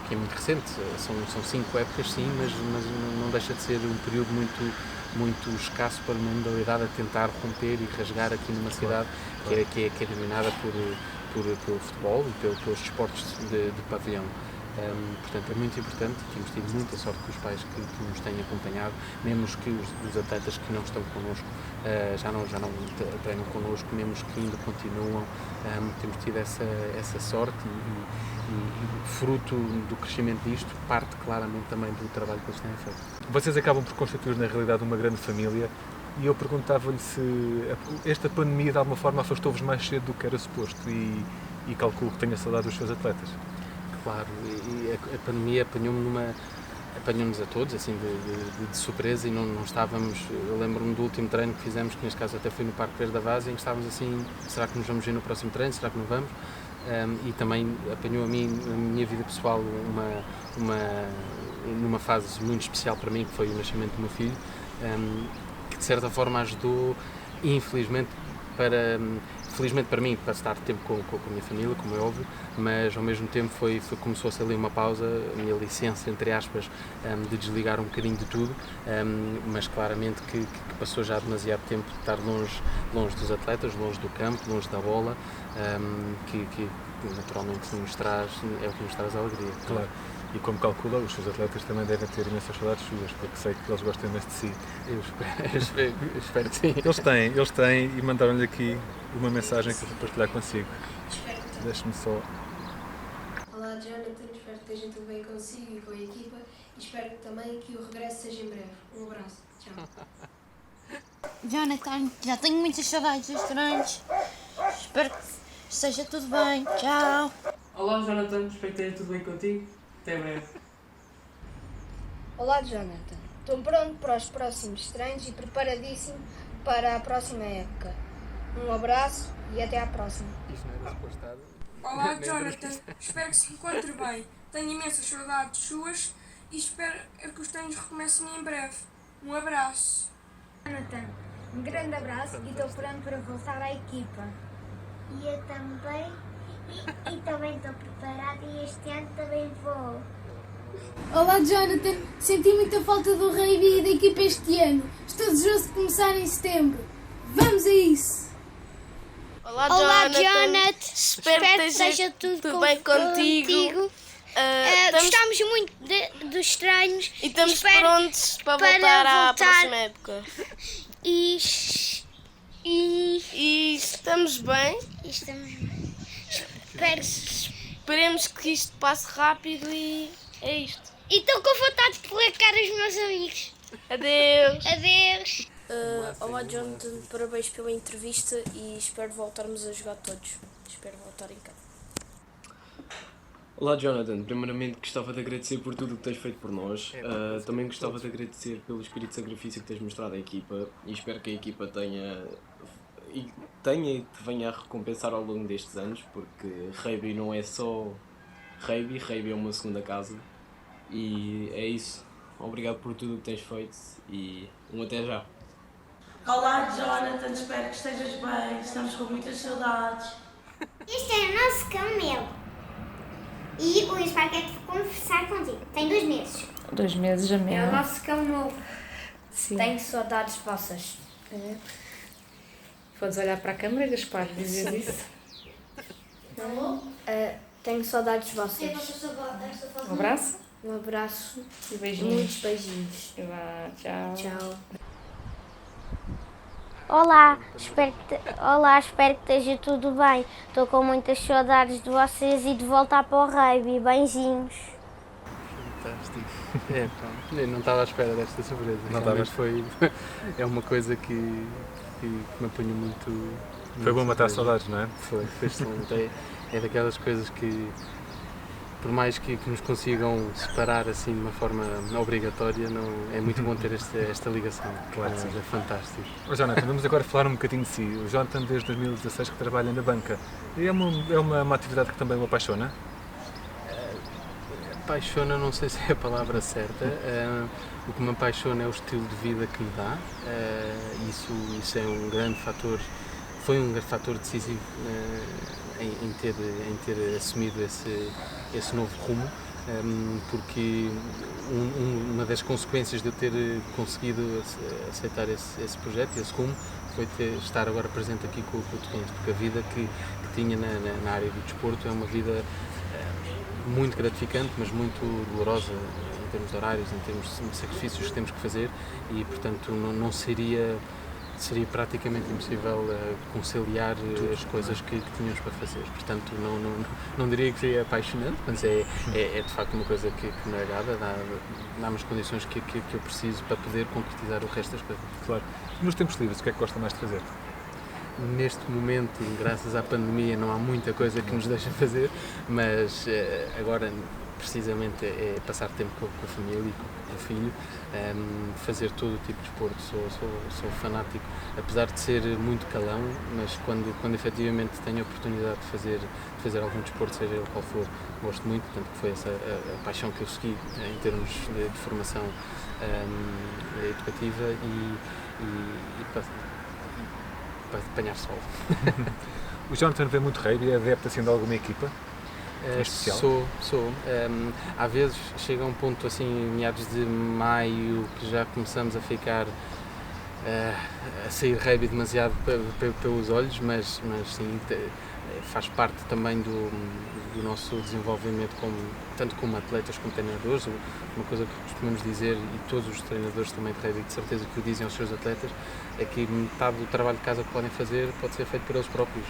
que é muito recente. São 5 épocas, sim, mas não deixa de ser um período muito escasso para uma modalidade a tentar romper e rasgar aqui numa cidade que é dominada pelo futebol e pelos desportos de pavilhão. Portanto, é muito importante. Temos tido muita sorte com os pais que nos têm acompanhado, mesmo que os atletas que não estão connosco já não treinam connosco, mesmo que ainda continuam. Temos tido essa sorte e fruto do crescimento disto parte claramente também do trabalho que eles têm feito. Vocês acabam por constituir na realidade uma grande família, e eu perguntava-lhe se esta pandemia de alguma forma afastou-vos mais cedo do que era suposto, e calculo que tenha saudade dos seus atletas. Claro, e a pandemia apanhou-nos a todos, assim, de surpresa, e não estávamos. Eu lembro-me do último treino que fizemos, que neste caso até foi no Parque Verde da Várzea, em que estávamos assim: será que nos vamos ver no próximo treino, será que não vamos? E também apanhou a mim, na minha vida pessoal, numa fase muito especial para mim, que foi o nascimento do meu filho, que de certa forma ajudou, infelizmente, felizmente para mim, para estar tempo com a minha família, como é óbvio, mas ao mesmo tempo começou-se ali uma pausa, a minha licença, entre aspas, de desligar um bocadinho de tudo, mas claramente que passou já demasiado tempo de estar longe dos atletas, longe do campo, longe da bola, que naturalmente é o que nos traz a alegria. Claro. E como calcula, os seus atletas também devem ter imensas saudades suas, porque sei que eles gostam imenso de si. Eu espero que sim. Eles têm, e mandaram-lhe aqui uma mensagem que eu vou partilhar consigo. Deixe-me só... Olá Jonathan, espero que esteja tudo bem consigo e com a equipa, e espero também que o regresso seja em breve. Um abraço, tchau. Jonathan, já tenho muitas saudades dos treinos. Espero que esteja tudo bem. Tchau. Olá Jonathan, espero que esteja tudo bem contigo. Até breve. Olá Jonathan, estou pronto para os próximos treinos e preparadíssimo para a próxima época. Um abraço e até à próxima. Olá Jonathan, espero que se encontre bem. Tenho imensas saudades suas e espero que os treinos recomecem em breve. Um abraço. Jonathan, um grande abraço e estou pronto para voltar à equipa. E eu também. E também estou preparada e este ano também vou. Olá Jonathan, senti muita falta do rugby e da equipa este ano. Estou desejoso de começar em setembro. Vamos a isso! Olá Jonathan. Espero que esteja tudo bem contigo. Gostamos muito dos treinos e estamos prontos para voltar à próxima época. E estamos bem. Esperemos que isto passe rápido e é isto. E estou com vontade de colocar os meus amigos. Adeus. Olá Jonathan, parabéns pela entrevista e espero voltarmos a jogar todos. Espero voltar em casa. Olá Jonathan, primeiramente gostava de agradecer por tudo o que tens feito por nós. Também gostava de agradecer pelo espírito de sacrifício que tens mostrado à equipa e espero que a equipa tenha e te venha a recompensar ao longo destes anos, porque rugby não é só rugby é uma segunda casa e é isso. Obrigado por tudo o que tens feito e até já. Olá Jonathan, espero que estejas bem, estamos com muitas saudades. Este é o nosso camelo. E o Luís Parque quer conversar contigo. Tem 2 meses. 2 meses a menos. É o nosso cão novo. Sim. Tenho saudades vossas. Podes olhar para a câmera, Gaspar, dizer isso. Tenho saudades vossas. Um abraço. Um abraço. E beijinhos. Muitos beijinhos. Tchau. Tchau. Olá, espero que esteja tudo bem. Estou com muitas saudades de vocês e de voltar para o rugby. Beijinhos. Fantástico. Eu não estava à espera desta surpresa. Realmente foi. É uma coisa que me apanhou muito. Foi bom matar saudades, não é? Foi excelente. É daquelas coisas que, por mais que nos consigam separar assim de uma forma obrigatória, não, é muito bom ter esta ligação. Claro que sim. É fantástico. Jonathan, vamos agora falar um bocadinho de si. O Jonathan desde 2016 que trabalha na banca. É uma atividade que também o apaixona? Apaixona, não sei se é a palavra certa. O que me apaixona é o estilo de vida que me dá. Isso é um grande fator, foi um grande fator decisivo em ter assumido esse novo rumo, porque uma das consequências de eu ter conseguido aceitar esse projeto, esse rumo, foi estar agora presente aqui com o Torriense, porque a vida que tinha na área do desporto é uma vida muito gratificante, mas muito dolorosa em termos de horários, em termos de sacrifícios que temos que fazer e, portanto, não seria praticamente impossível conciliar as coisas que tínhamos para fazer. Portanto, não diria que seria apaixonante, mas é de facto uma coisa que me agrada, dá-me as condições que eu preciso para poder concretizar o resto das coisas. Claro. Nos tempos livres, o que é que gosta mais de fazer? Neste momento, graças à pandemia, não há muita coisa que nos deixa fazer, mas agora precisamente é passar tempo com a família e com o filho, fazer todo o tipo de desporto. Sou fanático, apesar de ser muito calão, mas quando efetivamente tenho a oportunidade de fazer algum desporto, seja ele qual for, gosto muito, portanto foi essa a paixão que eu segui em termos de formação educativa e para apanhar sol. O Jonathan vê muito rugby, é adepto assim de alguma equipa? Especial? Sou. Às vezes chega a um ponto assim, meados de maio, que já começamos a ficar a sair rugby demasiado pelos olhos, mas sim, faz parte também do nosso desenvolvimento tanto como atletas como treinadores. Uma coisa que costumamos dizer, e todos os treinadores também de rugby de certeza que o dizem aos seus atletas, é que metade do trabalho de casa que podem fazer pode ser feito por eles próprios,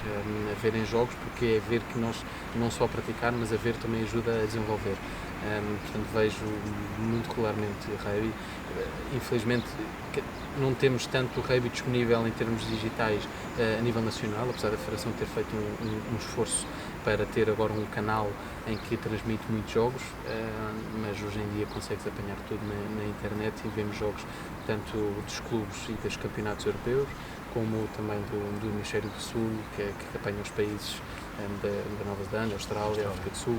a verem jogos, porque é ver que nós não só praticar, mas a ver também ajuda a desenvolver. Portanto, vejo muito regularmente rugby. Infelizmente não temos tanto rugby disponível em termos digitais a nível nacional, apesar da Federação ter feito um esforço para ter agora um canal em que transmite muitos jogos, mas hoje em dia consegue-se apanhar tudo na internet e vemos jogos tanto dos clubes e dos campeonatos europeus, como também do Hemisfério do Sul, que apanha os países da Nova Zelândia, Austrália, África do Sul,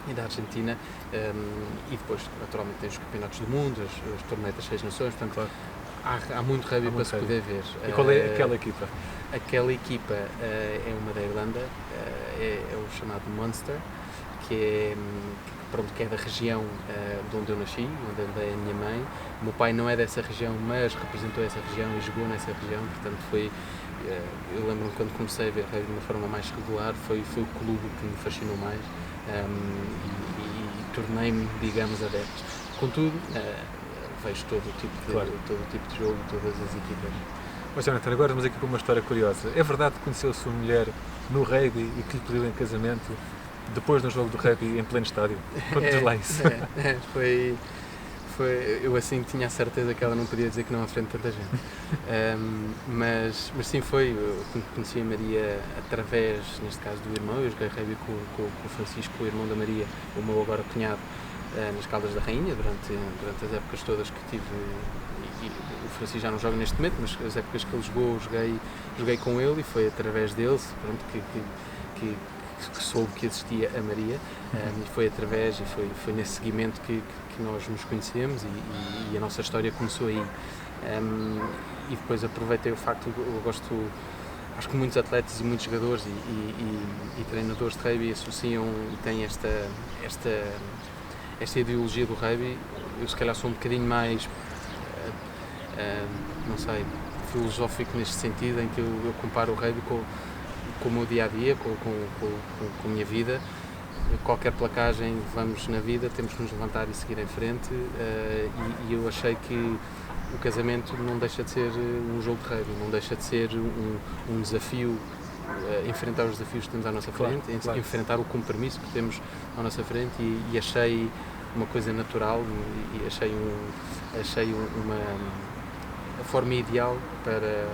e da Argentina, e depois naturalmente tem os campeonatos do mundo, os torneios das 6 nações, portanto há muito rugby para se poder ver. E qual é aquela equipa? Aquela equipa é uma da Irlanda, é o chamado Munster, que é da região de onde eu nasci, onde é a minha mãe. O meu pai não é dessa região, mas representou essa região e jogou nessa região, portanto eu lembro-me quando comecei a ver rugby de uma forma mais regular, foi o clube que me fascinou mais, e tornei-me, digamos, adepto. Contudo, vejo todo o tipo de jogo, todas as equipas. Mas Jonathan, agora vamos aqui para uma história curiosa. É verdade que conheceu a sua mulher no rugby e que lhe pediu em casamento depois do jogo do rugby em pleno estádio? Conte-nos lá isso. Eu assim tinha a certeza que ela não podia dizer que não à frente de tanta gente. Mas sim, eu conheci a Maria através, neste caso, do irmão. Eu joguei rugby com o Francisco, o irmão da Maria, o meu agora cunhado, nas Caldas da Rainha, durante as épocas todas que tive. E o Francisco já não joga neste momento, mas as épocas que ele jogou, joguei com ele, e foi através dele que soube que existia a Maria, e foi através, e foi nesse seguimento que nós nos conhecemos, e a nossa história começou aí. E depois aproveitei o facto, eu gosto, acho que muitos atletas e muitos jogadores e treinadores de rugby associam e têm esta ideologia do rugby. Eu se calhar sou um bocadinho mais, não sei, filosófico neste sentido, em que eu comparo o rugby com o meu dia-a-dia, com a minha vida. Qualquer placagem vamos na vida, temos que nos levantar e seguir em frente, e eu achei que o casamento não deixa de ser um jogo de rugby, não deixa de ser um desafio, enfrentar os desafios que temos à nossa frente, claro. Enfrentar o compromisso que temos à nossa frente, e achei uma coisa natural, e achei a forma ideal para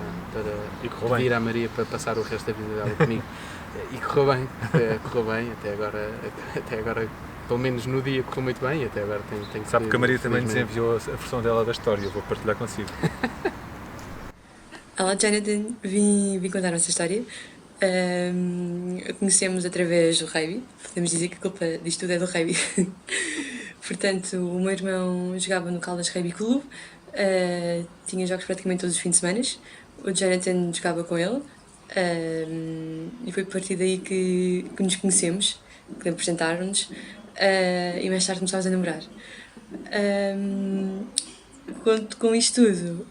pedir à Maria para passar o resto da vida dela comigo. E correu bem, até agora, pelo menos no dia correu muito bem, e até agora tem que Sabe que a Maria também nos enviou a versão dela da história, eu vou partilhar consigo. Olá Jonathan, vim contar a nossa história. Conhecemos através do rugby, podemos dizer que a culpa disto tudo é do rugby. Portanto, o meu irmão jogava no Caldas Rugby Clube, tinha jogos praticamente todos os fins de semana. O Jonathan jogava com ele, e foi a partir daí que nos conhecemos, que apresentaram-nos, e mais tarde começámos a namorar. Com isto tudo,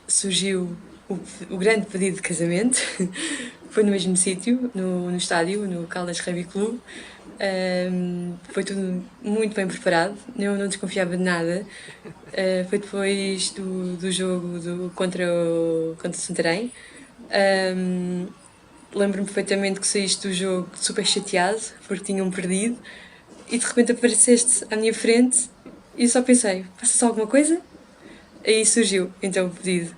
surgiu o grande pedido de casamento. Foi no mesmo sítio, no estádio, no Caldas Rugby Clube. Foi tudo muito bem preparado, eu não desconfiava de nada. Foi depois do jogo contra o Santarém. Lembro-me perfeitamente que saíste do jogo super chateado porque tinham perdido, e de repente apareceste à minha frente e eu só pensei, passa-se alguma coisa? Aí surgiu então o pedido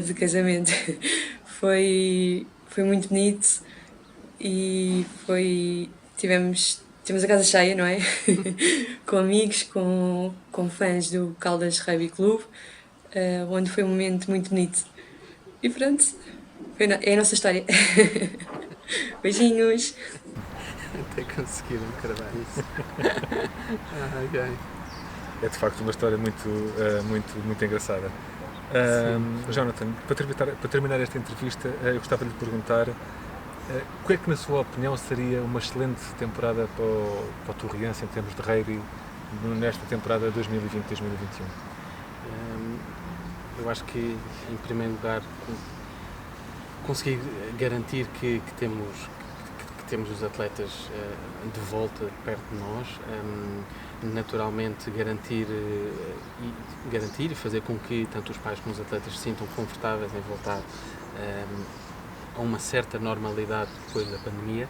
de casamento. Foi muito bonito, e tivemos a casa cheia, não é? Com amigos, com fãs do Caldas Rugby Clube, onde foi um momento muito bonito. E pronto, é a nossa história. Beijinhos! Até conseguiram cravar isso. Okay. É de facto uma história muito engraçada. Jonathan, para terminar esta entrevista, eu gostava de lhe perguntar o que é que, na sua opinião, seria uma excelente temporada para o Torriense em termos de rugby nesta temporada 2020-2021? Eu acho que, em primeiro lugar, conseguir garantir que temos os atletas de volta perto de nós, naturalmente garantir e fazer com que tanto os pais como os atletas se sintam confortáveis em voltar a uma certa normalidade depois da pandemia.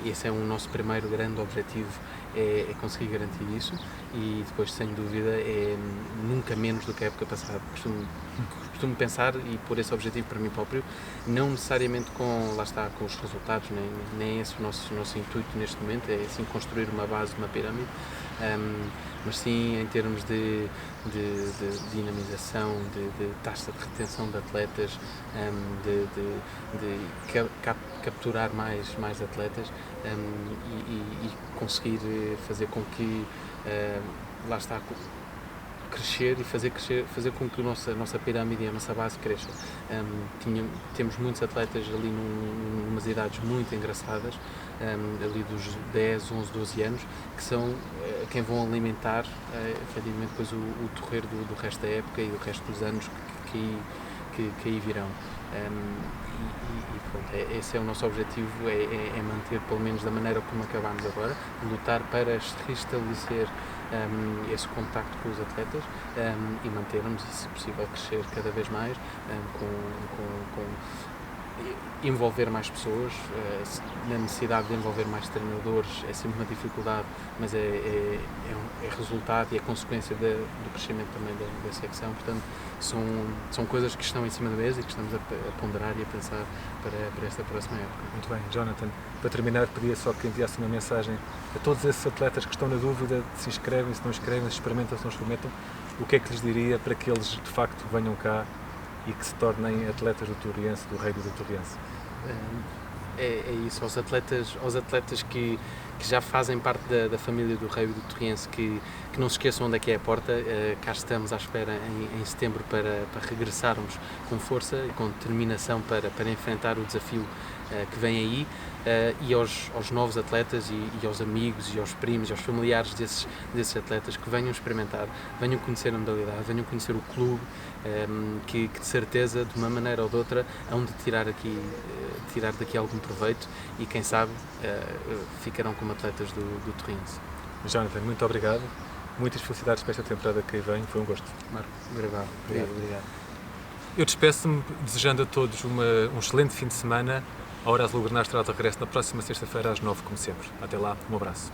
Esse é o nosso primeiro grande objetivo, é conseguir garantir isso, e depois, sem dúvida, é nunca menos do que a época passada. Costumo pensar, e por esse objetivo para mim próprio, não necessariamente com os resultados, nem esse o nosso intuito neste momento, é sim construir uma base, uma pirâmide, mas sim em termos de dinamização, de taxa de retenção de atletas, de capturar mais atletas, e conseguir fazer com que, lá está, crescer e fazer com que a nossa pirâmide e a nossa base cresça. Temos muitos atletas ali numas idades muito engraçadas, ali dos 10, 11, 12 anos, que são quem vão alimentar efetivamente depois o decorrer do resto da época e do resto dos anos que aí virão. E pronto, esse é o nosso objetivo, é manter, pelo menos da maneira como acabámos agora, lutar para restabelecer esse contacto com os atletas e mantermos e, se possível, crescer cada vez mais, envolver mais pessoas, na necessidade de envolver mais treinadores é sempre uma dificuldade, mas é resultado e é consequência do crescimento também da secção. Portanto, são coisas que estão em cima da mesa e que estamos a ponderar e a pensar para esta próxima época. Muito bem, Jonathan, para terminar, pedia só que enviasse uma mensagem a todos esses atletas que estão na dúvida de se inscrevem, se não inscrevem, se experimentam, se não experimentam. O que é que lhes diria para que eles de facto venham cá e que se tornem atletas do Torriense, do Rugby do Torriense? É isso, aos atletas que já fazem parte da família do Rugby do Torriense, que não se esqueçam onde é que é a porta. Cá estamos à espera em setembro para regressarmos com força e com determinação para enfrentar o desafio que vem aí, e aos novos atletas e aos amigos e aos primos e aos familiares desses atletas que venham experimentar, venham conhecer a modalidade, venham conhecer o clube, que de certeza, de uma maneira ou de outra, hão de tirar daqui algum proveito e, quem sabe, ficarão como atletas do Torriense. Jonathan, muito obrigado. Muitas felicidades para esta temporada que vem. Foi um gosto. Marco, obrigado. Eu despeço-me desejando a todos um excelente fim de semana. A Hora Azul Granás terá de regresso na próxima sexta-feira às 9, como sempre. Até lá, um abraço.